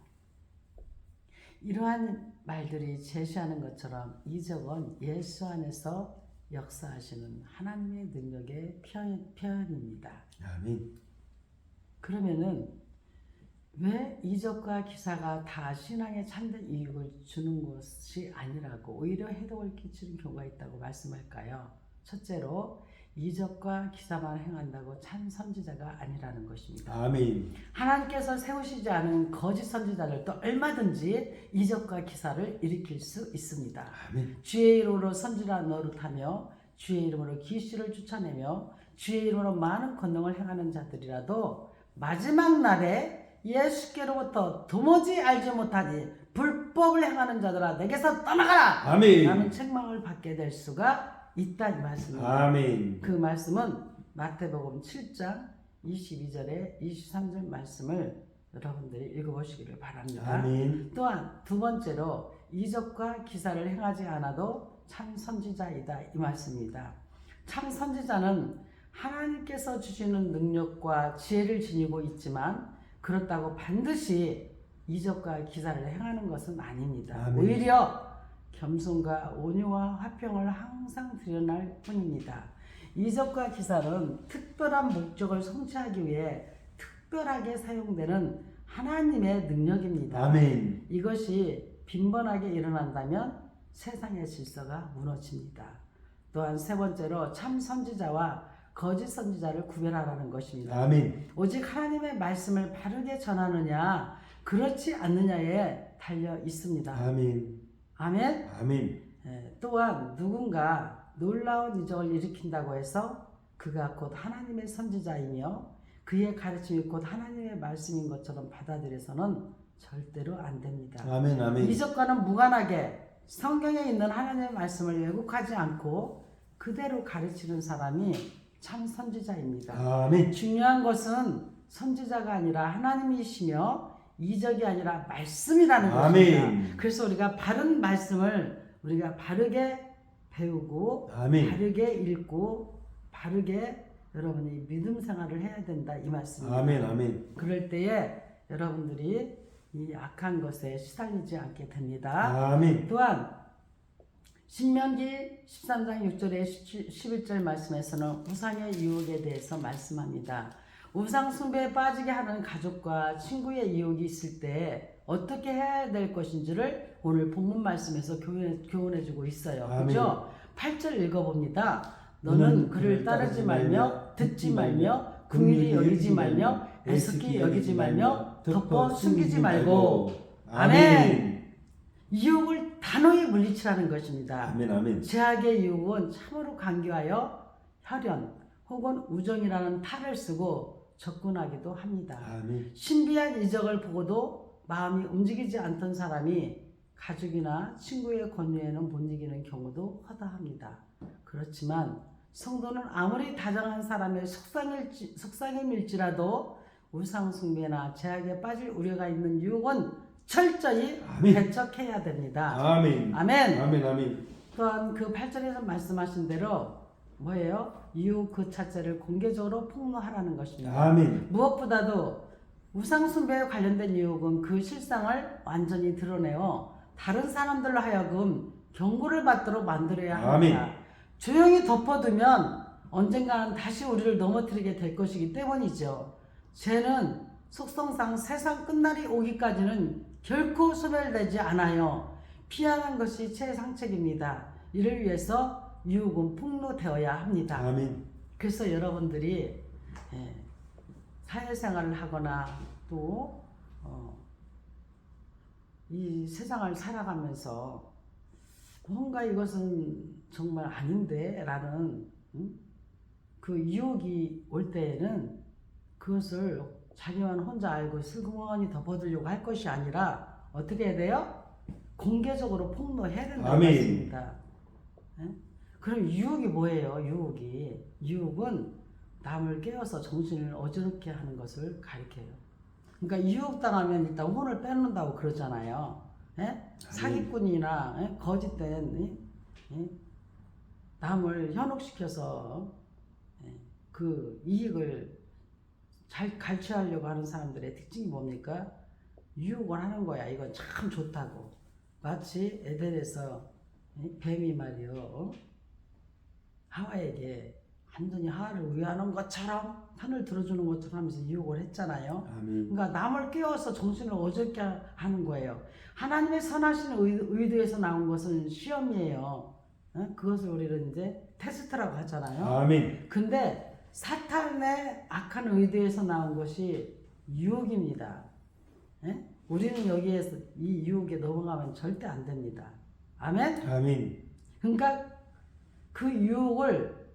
이러한 말들이 제시하는 것처럼 이적은 예수 안에서 역사하시는 하나님의 능력의 표현입니다. 아멘. 그러면은 왜 이적과 기사가 다 신앙에 참된 이익을 주는 것이 아니라고 오히려 해독을 끼치는 경우가 있다고 말씀할까요? 첫째로 이적과 기사만 행한다고 참 선지자가 아니라는 것입니다. 아멘. 하나님께서 세우시지 않은 거짓 선지자들도 얼마든지 이적과 기사를 일으킬 수 있습니다. 아멘. 주의 이름으로 선지자 노릇하며 주의 이름으로 기시를 쫓아내며 주의 이름으로 많은 권능을 행하는 자들이라도 마지막 날에 예수께로부터 도무지 알지 못하니 불법을 행하는 자들아 내게서 떠나가라 아멘. 라는 책망을 받게 될 수가 있다 이 말씀입니다. 아멘. 그 말씀은 마태복음 7장 22절에 23절 말씀을 여러분들이 읽어보시기를 바랍니다. 아멘. 또한 두 번째로 이적과 기사를 행하지 않아도 참 선지자이다 이 말씀입니다. 참 선지자는 하나님께서 주시는 능력과 지혜를 지니고 있지만 그렇다고 반드시 이적과 기사를 행하는 것은 아닙니다. 아멘. 오히려 겸손과 온유와 화평을 항상 드러날 뿐입니다. 이적과 기사는 특별한 목적을 성취하기 위해 특별하게 사용되는 하나님의 능력입니다. 아멘. 이것이 빈번하게 일어난다면 세상의 질서가 무너집니다. 또한 세 번째로 참 선지자와 거짓 선지자를 구별하라는 것입니다. 아멘. 오직 하나님의 말씀을 바르게 전하느냐 그렇지 않느냐에 달려 있습니다. 아멘. 아멘. 아멘. 또한 누군가 놀라운 이적을 일으킨다고 해서 그가 곧 하나님의 선지자이며 그의 가르침이 곧 하나님의 말씀인 것처럼 받아들여서는 절대로 안 됩니다. 아멘. 아멘. 이적과는 무관하게 성경에 있는 하나님의 말씀을 왜곡하지 않고 그대로 가르치는 사람이 참 선지자입니다. 아멘. 중요한 것은 선지자가 아니라 하나님이시며 이적이 아니라 말씀이라는 아멘. 것입니다. 그래서 우리가 바른 말씀을 우리가 바르게 배우고 아멘. 바르게 읽고 바르게 여러분이 믿음 생활을 해야 된다 이 말씀입니다. 아멘. 아멘. 그럴 때에 여러분들이 이 악한 것에 시달리지 않게 됩니다. 아멘. 또한 신명기 13장 6절에 11절 말씀에서는 우상의 유혹에 대해서 말씀합니다. 우상 숭배에 빠지게 하는 가족과 친구의 유혹이 있을 때 어떻게 해야 될 것인지를 오늘 본문 말씀에서 교훈해주고 있어요. 아멘. 그죠? 8절 읽어봅니다. 너는 그를 따르지 말며 듣지 말며 긍휼히 여기지 말며 애석히 여기지 말며 덮어 숨기지 말고. 아멘. 유혹을 단호히 물리치라는 것입니다. 아멘. 아멘. 죄악의 유혹은 참으로 강교하여 혈연 혹은 우정이라는 탈을 쓰고 접근하기도 합니다. 아멘. 신비한 이적을 보고도 마음이 움직이지 않던 사람이 가족이나 친구의 권유에는 못 이기는 경우도 허다합니다. 그렇지만 성도는 아무리 다정한 사람의 속상임일지라도 우상숭배나 죄악에 빠질 우려가 있는 유혹은 철저히 아멘. 배척해야 됩니다. 아멘. 아멘. 아멘. 아멘. 또한 그 8절에서 말씀하신 대로 뭐예요? 유혹 그 자체를 공개적으로 폭로하라는 것입니다. 아멘. 무엇보다도 우상숭배에 관련된 유혹은 그 실상을 완전히 드러내어 다른 사람들로 하여금 경고를 받도록 만들어야 합니다. 아멘. 조용히 덮어두면 언젠가는 다시 우리를 넘어뜨리게 될 것이기 때문이죠. 죄는 속성상 세상 끝날이 오기까지는 결코 소멸되지 않아요. 피하는 것이 최상책입니다. 이를 위해서 유혹은 폭로되어야 합니다. 아멘. 그래서 여러분들이 사회생활을 하거나 또 이 세상을 살아가면서 뭔가 이것은 정말 아닌데 라는 그 유혹이 올 때에는 그것을 자기만 혼자 알고 슬그머니 덮어두려고 할 것이 아니라 어떻게 해야 돼요? 공개적으로 폭로해야 된다는 아멘. 말씀입니다. 그럼 유혹이 뭐예요? 유혹은 남을 깨워서 정신을 어지럽게 하는 것을 가리켜요. 그러니까 유혹당하면 일단 혼을 빼놓는다고 그러잖아요. 사기꾼이나 거짓된 남을 현혹시켜서 그 이익을 잘 갈취하려고 하는 사람들의 특징이 뭡니까? 유혹을 하는 거야. 이건 참 좋다고. 마치 에덴에서 뱀이 말이요. 하와에게 완전히 하와를 위하는 것처럼 편을 들어주는 것처럼 하면서 유혹을 했잖아요. 아멘. 그러니까 남을 깨워서 정신을 어지럽게 하는 거예요. 하나님의 선하신 의도에서 나온 것은 시험이에요. 그것을 우리는 이제 테스트라고 하잖아요. 아멘. 근데 사탄의 악한 의도에서 나온 것이 유혹입니다. 우리는 여기에서 이 유혹에 넘어가면 절대 안 됩니다. 아멘? 아멘. 그러니까 그 유혹을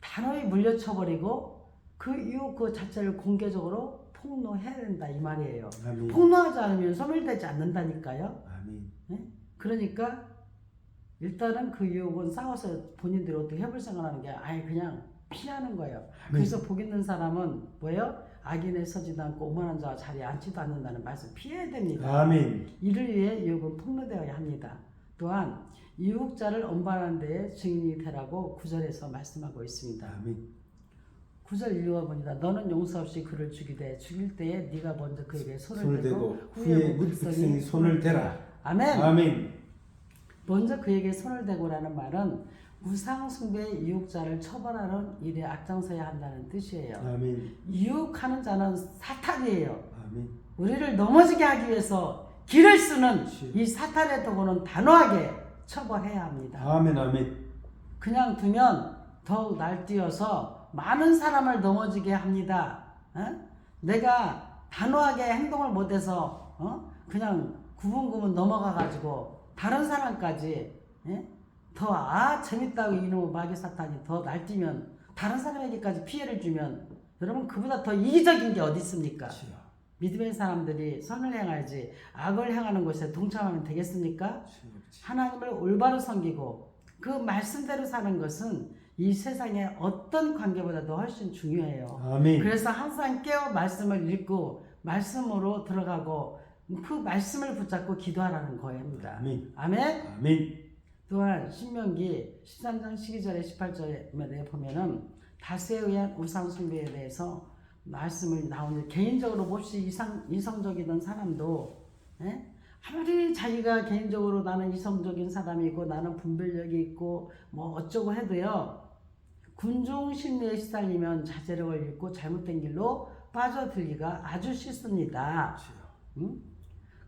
단호히 물려쳐버리고 그 유혹 그 자체를 공개적으로 폭로해야 된다 이 말이에요. 아멘. 폭로하지 않으면 소멸되지 않는다니까요. 아멘. 그러니까 일단은 그 유혹은 싸워서 본인들이 어떻게 해볼 생각하는 게 아예 그냥 피하는 거예요. 그래서 복 있는 사람은 뭐예요? 악인에 서지도 않고 오만한 자와 자리에 앉지도 않는다는 말씀 피해야 됩니다. 아멘. 이를 위해 유혹은 폭로되어야 합니다. 또한 유혹자를 엄벌하는 데에 증인이 되라고 9절에서 말씀하고 있습니다. 아멘. 9절 읽어봅니다. 너는 용서 없이 그를 죽이되 죽일 때에 네가 먼저 그에게 손을 손을 대고 대고 후에 묻 백성이 손을 대라. 아멘. 아멘. 먼저 그에게 손을 대고라는 말은 우상 숭배의 유혹자를 처벌하는 일에 앞장서야 한다는 뜻이에요. 아멘. 유혹하는 자는 사탄이에요. 아멘. 우리를 넘어지게 하기 위해서 길을 쓰는 그렇지. 이 사탄의 도구는 단호하게 처벌해야 합니다. 아멘. 아멘. 그냥 두면 더욱 날뛰어서 많은 사람을 넘어지게 합니다. 내가 단호하게 행동을 못해서 그냥 구분구분 넘어가가지고 다른 사람까지 더 재밌다고 이놈의 마귀 사탄이 더 날뛰면 다른 사람에게까지 피해를 주면 여러분 그보다 더 이기적인 게 어디 있습니까? 그렇지요. 믿음의 사람들이 선을 행하지 악을 행하는 것에 동참하면 되겠습니까? 하나님을 올바로 섬기고 그 말씀대로 사는 것은 이 세상의 어떤 관계보다도 훨씬 중요해요. 아멘. 그래서 항상 깨어 말씀을 읽고 말씀으로 들어가고 그 말씀을 붙잡고 기도하라는 거입니다. 아멘. 아멘. 아멘. 또한 신명기 13장 12절에 18절에 보면은 다스에 의한 우상 숭배에 대해서 말씀을 나오는데 개인적으로 몹시 이성적이던 사람도 아무리 자기가 개인적으로 나는 이성적인 사람이고 나는 분별력이 있고 뭐 어쩌고 해도요 군중 심리에 시달리면 자제력을 잃고 잘못된 길로 빠져들기가 아주 쉽습니다.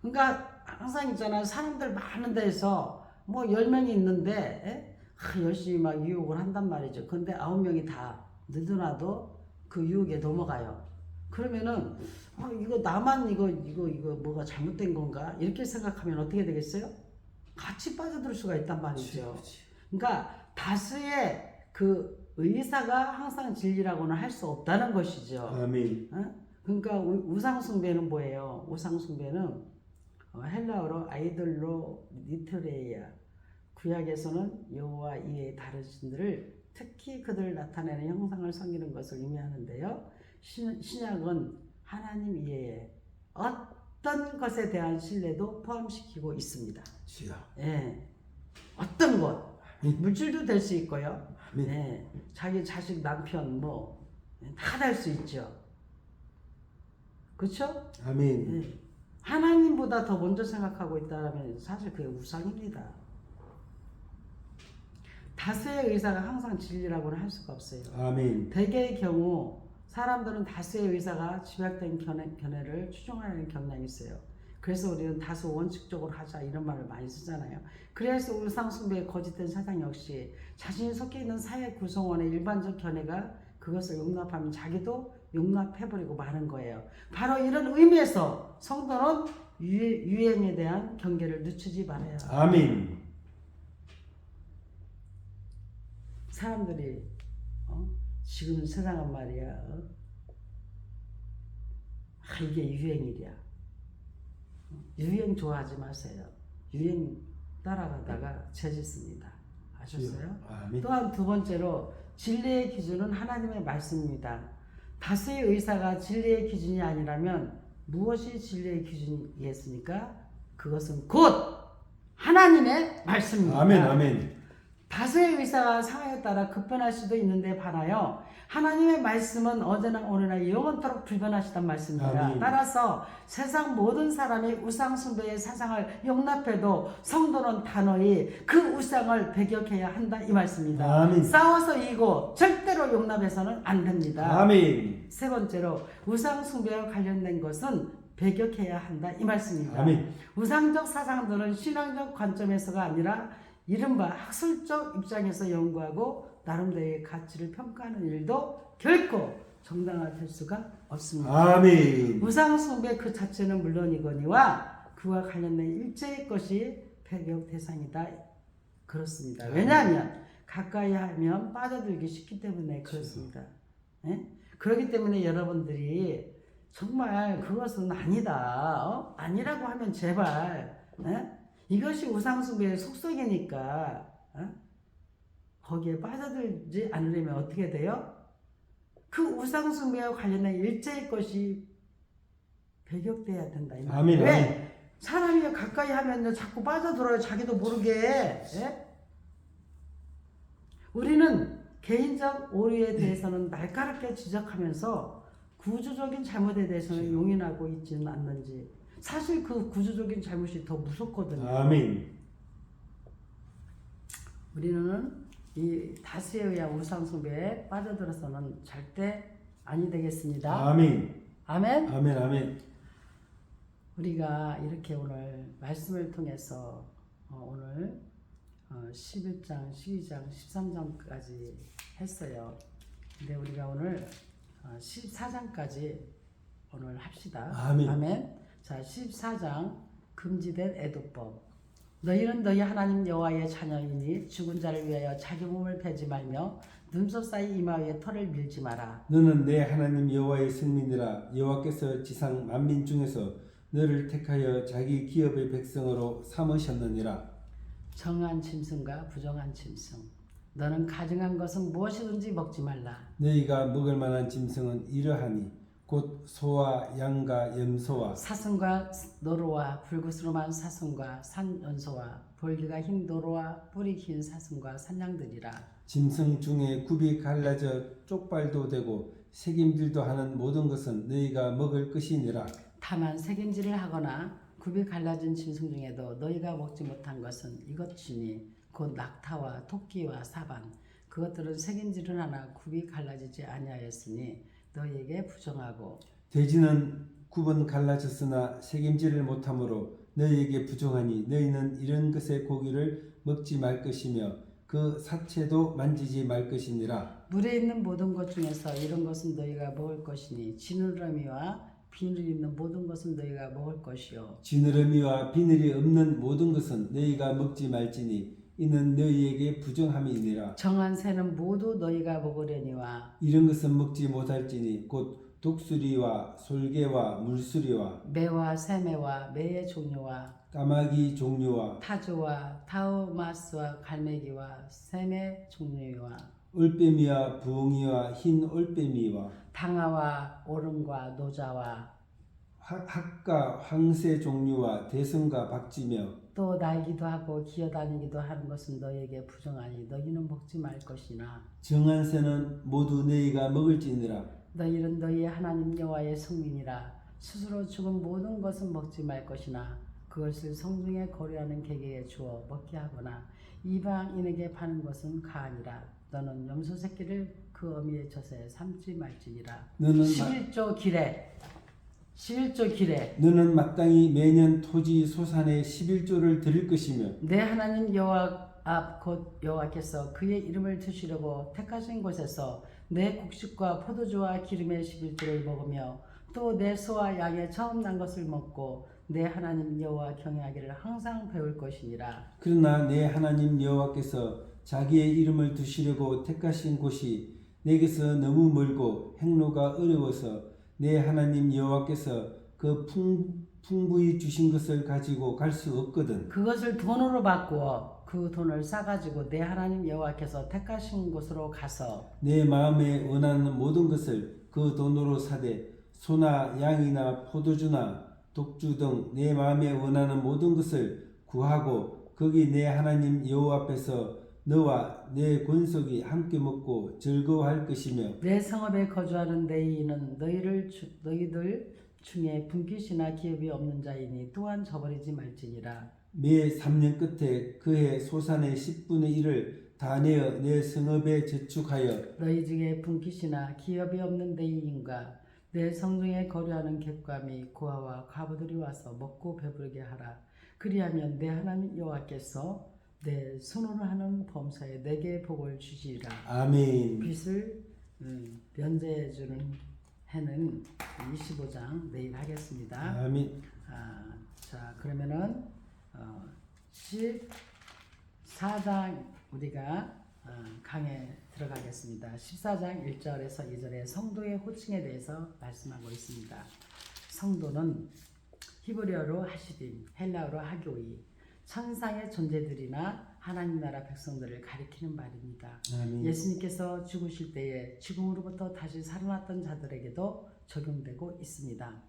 그러니까 항상 있잖아요. 사람들 많은 데서 뭐 10명이 있는데 열심히 막 유혹을 한단 말이죠. 근데 9명이 다 느드나도 그 유혹에 넘어가요. 그러면은 이거 나만 이거 뭐가 잘못된 건가? 이렇게 생각하면 어떻게 되겠어요? 같이 빠져들 수가 있단 말이죠. 그러니까 다수의 그 의사가 항상 진리라고는 할 수 없다는 것이죠. 아멘. 그러니까 우상숭배는 뭐예요? 우상숭배는 헬라어로 아이돌로 니트레이아, 구약에서는 여호와 이외의 다른 신들을 특히 그들을 나타내는 형상을 섬기는 것을 의미하는데요. 신약은 하나님 이외에 어떤 것에 대한 신뢰도 포함시키고 있습니다. 예, 어떤 것, 물질도 될 수 있고요. 예, 자기 자식, 남편 뭐 다 될 수 있죠. 그렇죠? 아멘. 예. 하나님보다 더 먼저 생각하고 있다면 사실 그게 우상입니다. 다수의 의사가 항상 진리라고는 할 수가 없어요. 아멘. 대개의 경우 사람들은 다수의 의사가 집약된 견해를 추종하는 경향이 있어요. 그래서 우리는 다소 원칙적으로 하자 이런 말을 많이 쓰잖아요. 그래서 우상숭배의 거짓된 사상 역시 자신이 속해 있는 사회 구성원의 일반적 견해가 그것을 용납하면 자기도 용납해버리고 마는 거예요. 바로 이런 의미에서 성도는 유행에 대한 경계를 늦추지 말아야 해요. 아멘. 사람들이 지금 세상은 말이야 이게 유행이랴. 유행 좋아하지 마세요. 유행 따라가다가 죄짓습니다. 아셨어요? 아멘. 또한 두 번째로 진리의 기준은 하나님의 말씀입니다. 다수의 의사가 진리의 기준이 아니라면 무엇이 진리의 기준이겠습니까? 그것은 곧 하나님의 말씀입니다. 아멘. 아멘. 다수의 의사가 상황에 따라 급변할 수도 있는데 반하여 하나님의 말씀은 어제나 오늘나 영원토록 불변하시단 말씀입니다. 아멘. 따라서 세상 모든 사람이 우상 숭배의 사상을 용납해도 성도는 단호히 그 우상을 배격해야 한다 이 말씀입니다. 아멘. 싸워서 이기고 절대로 용납해서는 안 됩니다. 아멘. 세 번째로 우상 숭배와 관련된 것은 배격해야 한다 이 말씀입니다. 아멘. 우상적 사상들은 신앙적 관점에서가 아니라 이른바 학술적 입장에서 연구하고 나름대로의 가치를 평가하는 일도 결코 정당화될 수가 없습니다. 아멘. 우상 숭배 그 자체는 물론이거니와 그와 관련된 일체의 것이 배격 대상이다. 그렇습니다. 왜냐하면 가까이 하면 빠져들기 쉽기 때문에 그렇습니다. 예? 그렇기 때문에 여러분들이 정말 그것은 아니다. 아니라고 하면 제발 이것이 우상숭배의 속성이니까 거기에 빠져들지 않으려면 어떻게 돼요? 그 우상숭배와 관련된 일체의 것이 배격돼야 된다. 아멘. 왜? 사람이 가까이 하면요 자꾸 빠져들어요. 자기도 모르게. 예? 우리는 개인적 오류에 대해서는 날카롭게 지적하면서 구조적인 잘못에 대해서는 용인하고 있지는 않는지. 사실 그 구조적인 잘못이 더 무섭거든요. 아멘. 우리는 이 다수에 의한 우상 숭배에 빠져들어서는 절대 아니 되겠습니다. 아멘. 아멘. 아멘. 아멘. 우리가 이렇게 오늘 말씀을 통해서 오늘 11장, 12장, 13장까지 했어요. 근데 우리가 오늘 14장까지 오늘 합시다. 아멘. 자, 14장 금지된 애도법. 너희는 너희 하나님 여호와의 자녀이니 죽은 자를 위하여 자기 몸을 베지 말며 눈썹 사이 이마 위에 털을 밀지 마라. 너는 내 하나님 여호와의 승민이라. 여호와께서 지상 만민 중에서 너를 택하여 자기 기업의 백성으로 삼으셨느니라. 정한 짐승과 부정한 짐승. 너는 가증한 것은 무엇이든지 먹지 말라. 너희가 먹을 만한 짐승은 이러하니 곧 소와 양과 염소와 사슴과 노루와 불구스름한 사슴과 산연소와 볼기가 흰 노루와 뿌리 긴 사슴과 산양들이라. 짐승 중에 굽이 갈라져 쪽발도 되고 색임질도 하는 모든 것은 너희가 먹을 것이니라. 다만 색임질을 하거나 굽이 갈라진 짐승 중에도 너희가 먹지 못한 것은 이것이니 곧 낙타와 토끼와 사반. 그것들은 색임질은 하나 굽이 갈라지지 아니하였으니 너희에게 부정하고. 돼지는 굽은 갈라졌으나 색임질을 못하므로 너희에게 부정하니 너희는 이런 것의 고기를 먹지 말 것이며 그 사체도 만지지 말 것이니라. 물에 있는 모든 것 중에서 이런 것은 너희가 먹을 것이니 지느러미와 비늘이 있는 모든 것은 너희가 먹을 것이요. 지느러미와 비늘이 없는 모든 것은 너희가 먹지 말지니 이는 너희에게 부정함이니라. 정한 새는 모두 너희가 먹으려니와 이런 것은 먹지 못할지니 곧 독수리와 솔개와 물수리와 매와 새매와 매의 종류와 까마귀 종류와 타조와 타우마스와 갈매기와 새매 종류와 올빼미와 부엉이와 흰 올빼미와 방아와 오름과 노자와 학과 황새 종류와 대성과 박쥐며 또 날기도 하고 기어다니기도 하는 것은 너희에게 부정하니 너희는 먹지 말 것이나 정한 새는 모두 너희가 먹을지니라. 너희는 너희의 하나님 여호와의 성민이라. 스스로 죽은 모든 것은 먹지 말 것이나 그것을 성중에 거류하는 객에게 주어 먹게 하거나 이방인에게 파는 것은 가하니라. 너는 염소 새끼를 그 어미의 젖에 삼지 말지니라. 너는 11조 길에 너는 마땅히 매년 토지 소산의 11조를 드릴 것이며 내 하나님 여호와 앞 곧 여호와께서 그의 이름을 두시려고 택하신 곳에서 내 곡식과 포도주와 기름의 11조를 먹으며 또 내 소와 양의 처음 난 것을 먹고 내 하나님 여호와 경외하기를 항상 배울 것이니라. 그러나 내 하나님 여호와께서 자기의 이름을 두시려고 택하신 곳이 내게서 너무 멀고 행로가 어려워서 내 하나님 여호와께서 그 풍부히 주신 것을 가지고 갈 수 없거든. 그것을 돈으로 바꾸어 그 돈을 싸가지고 내 하나님 여호와께서 택하신 곳으로 가서 내 마음에 원하는 모든 것을 그 돈으로 사되 소나 양이나 포도주나 독주 등 내 마음에 원하는 모든 것을 구하고 거기 내 하나님 여호와 앞에서 너와 내 권속이 함께 먹고 즐거워할 것이며 내 성읍에 거주하는 내인은 너희들 중에 분깃이나 기업이 없는 자이니 또한 저버리지 말지니라. 매 3년 끝에 그해 소산의 10분의 1을 다 내어 내 성읍에 저축하여 너희 중에 분깃이나 기업이 없는 내인과 내 성중에 거류하는 객과 및 고아와 과부들이 와서 먹고 배부르게 하라. 그리하면 내 하나님 여호와께서 내 손으로 하는 범사에 내게 복을 주시리라. 아멘. 빚을 면제해 주는 해는 25장 내일 하겠습니다. 아멘. 자, 그러면은 14장 우리가 강에 들어가겠습니다. 14장 1절에서 2절에 성도의 호칭에 대해서 말씀하고 있습니다. 성도는 히브리어로 하시딤, 헬라어로 하교이, 천상의 존재들이나 하나님 나라 백성들을 가리키는 말입니다. 아멘. 예수님께서 죽으실 때에 죽음으로부터 다시 살아났던 자들에게도 적용되고 있습니다.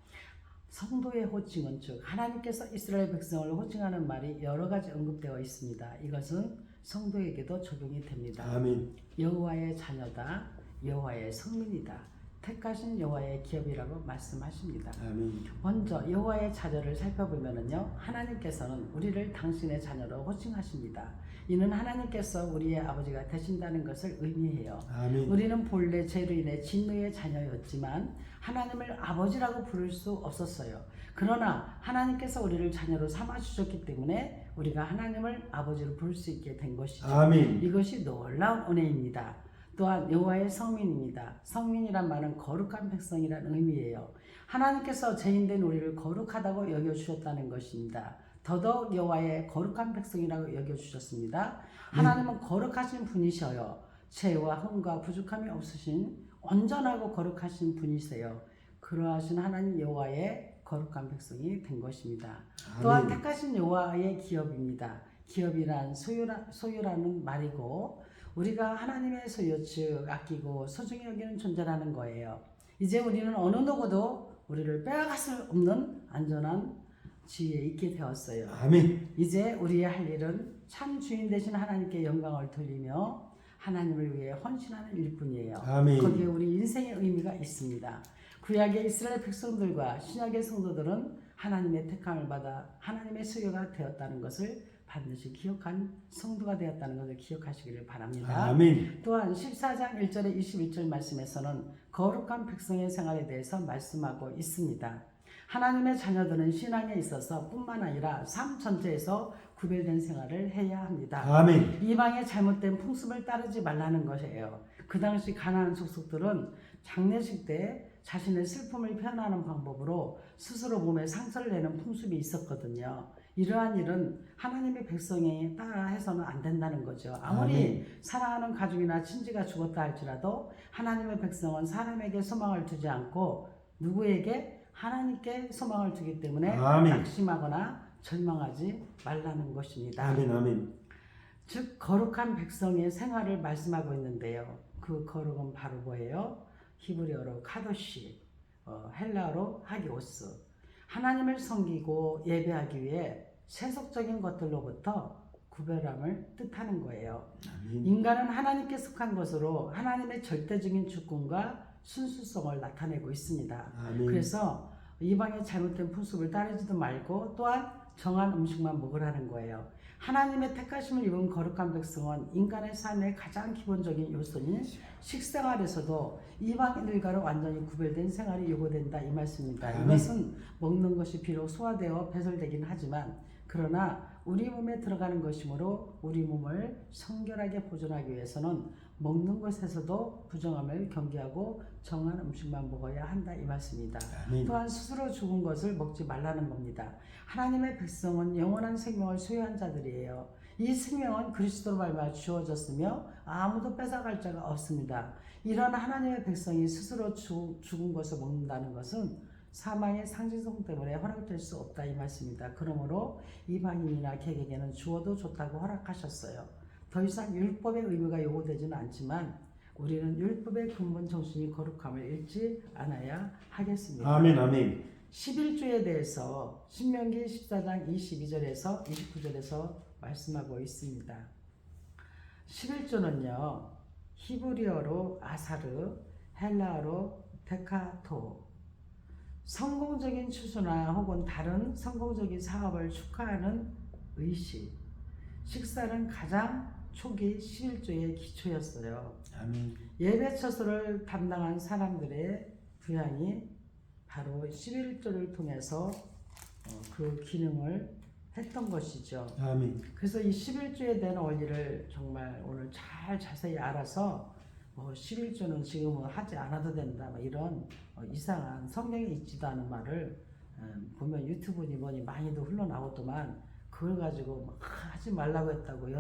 성도의 호칭은 즉 하나님께서 이스라엘 백성을 호칭하는 말이 여러 가지 언급되어 있습니다. 이것은 성도에게도 적용이 됩니다. 아멘. 여호와의 자녀다, 여호와의 성민이다, 택하신 여호와의 기업이라고 말씀하십니다. 아멘. 먼저 여호와의 자녀를 살펴보면은요, 하나님께서는 우리를 당신의 자녀로 호칭하십니다. 이는 하나님께서 우리의 아버지가 되신다는 것을 의미해요. 아멘. 우리는 본래 죄로 인해 진노의 자녀였지만 하나님을 아버지라고 부를 수 없었어요. 그러나 하나님께서 우리를 자녀로 삼아 주셨기 때문에 우리가 하나님을 아버지로 부를 수 있게 된 것이죠. 아멘. 이것이 놀라운 은혜입니다. 또한 여호와의 성민입니다. 성민이란 말은 거룩한 백성이라는 의미예요. 하나님께서 죄인된 우리를 거룩하다고 여겨주셨다는 것입니다. 더더욱 여호와의 거룩한 백성이라고 여겨주셨습니다. 하나님은 거룩하신 분이셔요. 죄와 흠과 부족함이 없으신 온전하고 거룩하신 분이세요. 그러하신 하나님 여호와의 거룩한 백성이 된 것입니다. 또한 아멘. 택하신 여호와의 기업입니다. 기업이란 소유라는 말이고 우리가 하나님의 소유 즉 아끼고 소중히 여기는 존재라는 거예요. 이제 우리는 어느 누구도 우리를 빼앗을 수 없는 안전한 지위에 있게 되었어요. 아멘. 이제 우리의 할 일은 참 주인 되신 하나님께 영광을 돌리며 하나님을 위해 헌신하는 일뿐이에요. 아멘. 거기에 우리 인생의 의미가 있습니다. 구약의 이스라엘 백성들과 신약의 성도들은 하나님의 택함을 받아 하나님의 소유가 되었다는 것을 반드시 기억한 성도가 되었다는 것을 기억하시기를 바랍니다. 아멘. 또한 14장 1절에 21절 말씀에서는 거룩한 백성의 생활에 대해서 말씀하고 있습니다. 하나님의 자녀들은 신앙에 있어서 뿐만 아니라 삶 전체에서 구별된 생활을 해야 합니다. 아멘. 이방의 잘못된 풍습을 따르지 말라는 것이에요. 그 당시 가나안 족속들은 장례식 때 자신의 슬픔을 표현하는 방법으로 스스로 몸에 상처를 내는 풍습이 있었거든요. 이러한 일은 하나님의 백성에 따라 해서는 안 된다는 거죠. 아무리 아멘. 사랑하는 가족이나 친지가 죽었다 할지라도 하나님의 백성은 사람에게 소망을 두지 않고 누구에게? 하나님께 소망을 두기 때문에 아멘. 낙심하거나 절망하지 말라는 것입니다. 아멘. 아멘. 즉 거룩한 백성의 생활을 말씀하고 있는데요. 그 거룩은 바로 뭐예요? 히브리어로 카도시, 헬라어로 하기오스. 하나님을 섬기고 예배하기 위해 세속적인 것들로부터 구별함을 뜻하는 거예요. 아멘. 인간은 하나님께 속한 것으로 하나님의 절대적인 주권과 순수성을 나타내고 있습니다. 아멘. 그래서 이방의 잘못된 풍습을 따르지도 말고 또한 정한 음식만 먹으라는 거예요. 하나님의 택하심을 입은 거룩한 백성은 인간의 삶의 가장 기본적인 요소인 식생활에서도 이방인들과는 완전히 구별된 생활이 요구된다 이 말씀입니다. 아멘. 이것은 먹는 것이 비록 소화되어 배설되긴 하지만 그러나 우리 몸에 들어가는 것이므로 우리 몸을 성결하게 보존하기 위해서는 먹는 것에서도 부정함을 경계하고 정한 음식만 먹어야 한다 이 말씀입니다. 아멘. 또한 스스로 죽은 것을 먹지 말라는 겁니다. 하나님의 백성은 영원한 생명을 소유한 자들이에요. 이 생명은 그리스도로 말미암아 주어졌으며 아무도 뺏어갈 자가 없습니다. 이런 하나님의 백성이 스스로 죽은 것을 먹는다는 것은 사망의 상징성 때문에 허락될 수 없다 이 말씀입니다. 그러므로 이방인이나 객에게는 주어도 좋다고 허락하셨어요. 더 이상 율법의 의무가 요구되지는 않지만 우리는 율법의 근본 정신이 거룩함을 잃지 않아야 하겠습니다. 아멘. 아멘. 11조에 대해서 신명기 14장 22절에서 29절에서 말씀하고 있습니다. 11조는요. 히브리어로 아사르, 헬라어로 데카토, 성공적인 추수나 혹은 다른 성공적인 사업을 축하하는 의식, 식사는 가장 초기 11조의 기초였어요. 아멘. 예배 처소를 담당한 사람들의 부양이 바로 11조를 통해서 그 기능을 했던 것이죠. 아멘. 그래서 이 11조에 대한 원리를 정말 오늘 잘 자세히 알아서 11조는 지금은 하지 않아도 된다 이런 이상한 성경에 있지도 않은 말을 보면 유튜브니 뭐니 많이도 흘러나오더만 그걸 가지고 막 하지 말라고 했다고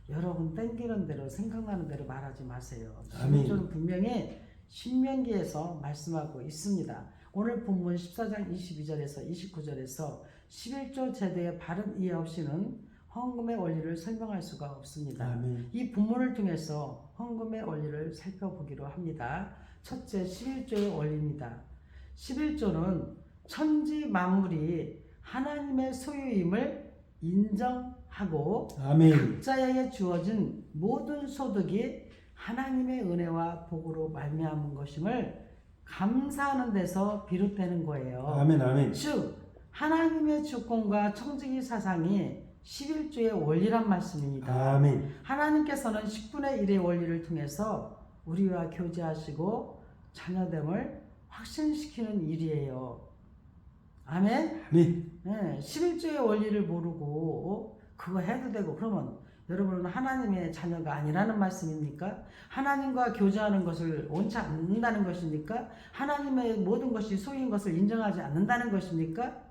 여러분 땡기는 대로 생각나는 대로 말하지 마세요. 아멘. 11조는 분명히 신명기에서 말씀하고 있습니다. 오늘 본문 14장 22절에서 29절에서 11조 제도의 바른 이해 없이는 헌금의 원리를 설명할 수가 없습니다. 아멘. 이 본문을 통해서 헌금의 원리를 살펴보기로 합니다. 첫째, 11조의 원리입니다. 11조는 천지 만물이 하나님의 소유임을 인정하고 아멘. 각자에게 주어진 모든 소득이 하나님의 은혜와 복으로 말미암은 것임을 감사하는 데서 비롯되는 거예요. 아멘. 아멘. 즉 하나님의 주권과 청지기 사상이 11조의 원리란 말씀입니다. 아멘. 하나님께서는 10분의 1의 원리를 통해서 우리와 교제하시고 자녀됨을 확신시키는 일이에요. 아멘. 아멘. 네, 11조의 원리를 모르고 그거 해도 되고 그러면 여러분은 하나님의 자녀가 아니라는 말씀입니까? 하나님과 교제하는 것을 원치 않는다는 것입니까? 하나님의 모든 것이 소유인 것을 인정하지 않는다는 것입니까?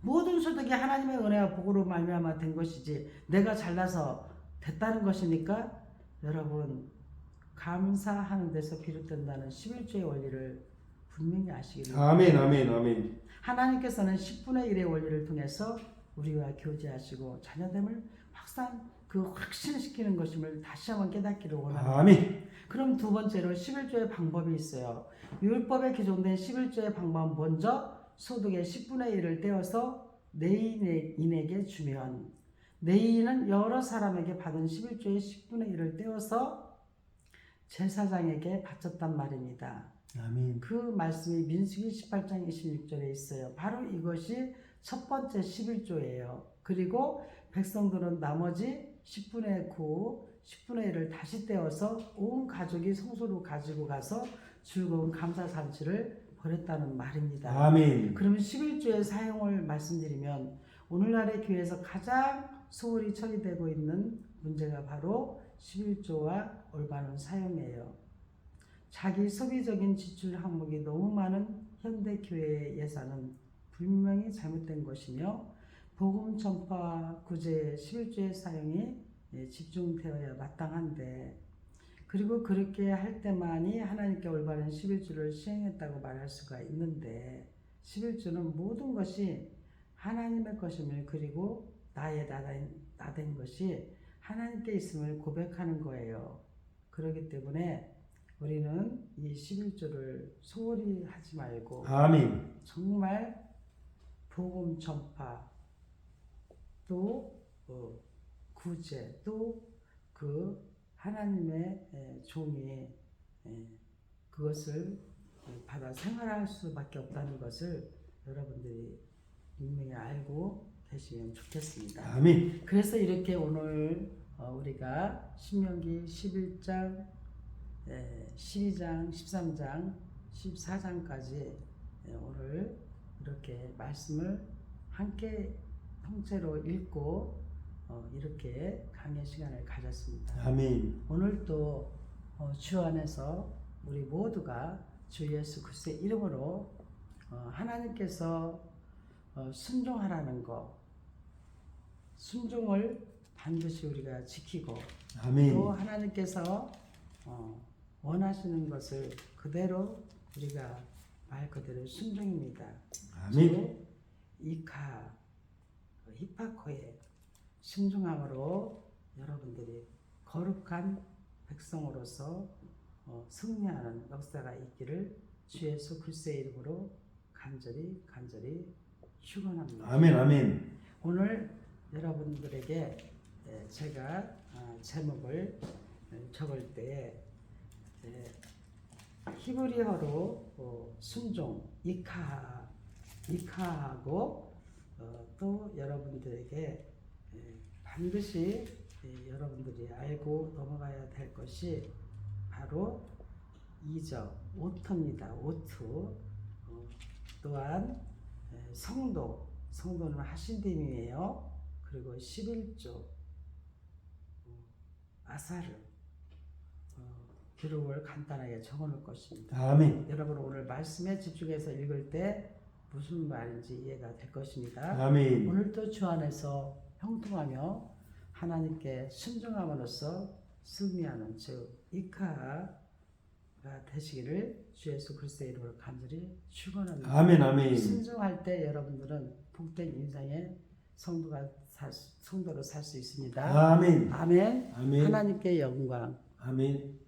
모든 소득이 하나님의 은혜와 복으로 말미암아 된 것이지 내가 잘나서 됐다는 것입니까? 여러분 감사하는 데서 비롯된다는 11조의 원리를 분명히 아시기를 아멘. 아멘. 아멘. 하나님께서는 10분의 1의 원리를 통해서 우리와 교제하시고 자녀됨을 확신시키는 것임을 다시 한번 깨닫기를 원합니다. 아멘. 그럼 두 번째로 11조의 방법이 있어요. 율법에 기존된 11조의 방법은 먼저 소득의 10분의 1을 떼어서 내인에게 주면 내인은 여러 사람에게 받은 11조의 10분의 1을 떼어서 제사장에게 바쳤단 말입니다. 아멘. 그 말씀이 민수기 18장 26절에 있어요. 바로 이것이 첫 번째 11조예요. 그리고 백성들은 나머지 10분의 9, 10분의 1을 다시 떼어서 온 가족이 성소로 가지고 가서 즐거운 감사잔치를 벌였다는 말입니다. 아멘. 그러면 11조의 사용을 말씀드리면 오늘날의 교회에서 가장 소홀히 처리되고 있는 문제가 바로 11조와 올바른 사용이에요. 자기 소비적인 지출 항목이 너무 많은 현대 교회의 예산은 분명히 잘못된 것이며 복음 전파와 구제의 11조의 사용이 집중되어야 마땅한데 그리고 그렇게 할 때만이 하나님께 올바른 11조를 시행했다고 말할 수가 있는데 11조는 모든 것이 하나님의 것임을 그리고 나의 나된 것이 하나님께 있음을 고백하는 거예요. 그렇기 때문에 우리는 이 11조를 소홀히 하지 말고 아멘. 정말 복음 전파 또 구제 또 그 하나님의 종이 그것을 받아 생활할 수밖에 없다는 것을 여러분들이 분명히 알고 계시면 좋겠습니다. 아멘. 그래서 이렇게 오늘 우리가 신명기 11장 12장, 13장, 14장까지 오늘 이렇게 말씀을 함께 통째로 읽고 이렇게 강의 시간을 가졌습니다. 아멘. 오늘 또 주 안에서 우리 모두가 주 예수 그리스도의 이름으로 하나님께서 순종하라는 것, 순종을 반드시 우리가 지키고 아멘. 또 하나님께서 원하시는 것을 그대로 우리가 말 그대로 순종입니다. 아멘. 이카 히파코의 순종함으로 여러분들이 거룩한 백성으로서 승리하는 역사가 있기를 주 예수 그리스도의 이름으로 간절히 축원합니다. 아멘. 아멘. 오늘 여러분들에게 제가 제목을 적을 때 히브리어로 순종 이카하고 또 여러분들에게 반드시 여러분들이 알고 넘어가야 될 것이 바로 2절 오토입니다. 오토 또한 성도는 하신됨이에요. 그리고 11조 아사르 기록을 간단하게 적어놓을 것입니다. 아멘. 여러분 오늘 말씀에 집중해서 읽을 때 무슨 말인지 이해가 될 것입니다. 아멘. 오늘도 주 안에서 형통하며 하나님께 순종함으로써 승리하는 즉 이카가 되시기를 주 예수 그리스도의 이름으로 간절히 축원합니다. 아멘. 아멘. 순종할 때 여러분들은 복된 인생의 성도로 살 수 있습니다. 아멘. 아멘. 아멘. 하나님께 영광. 아멘.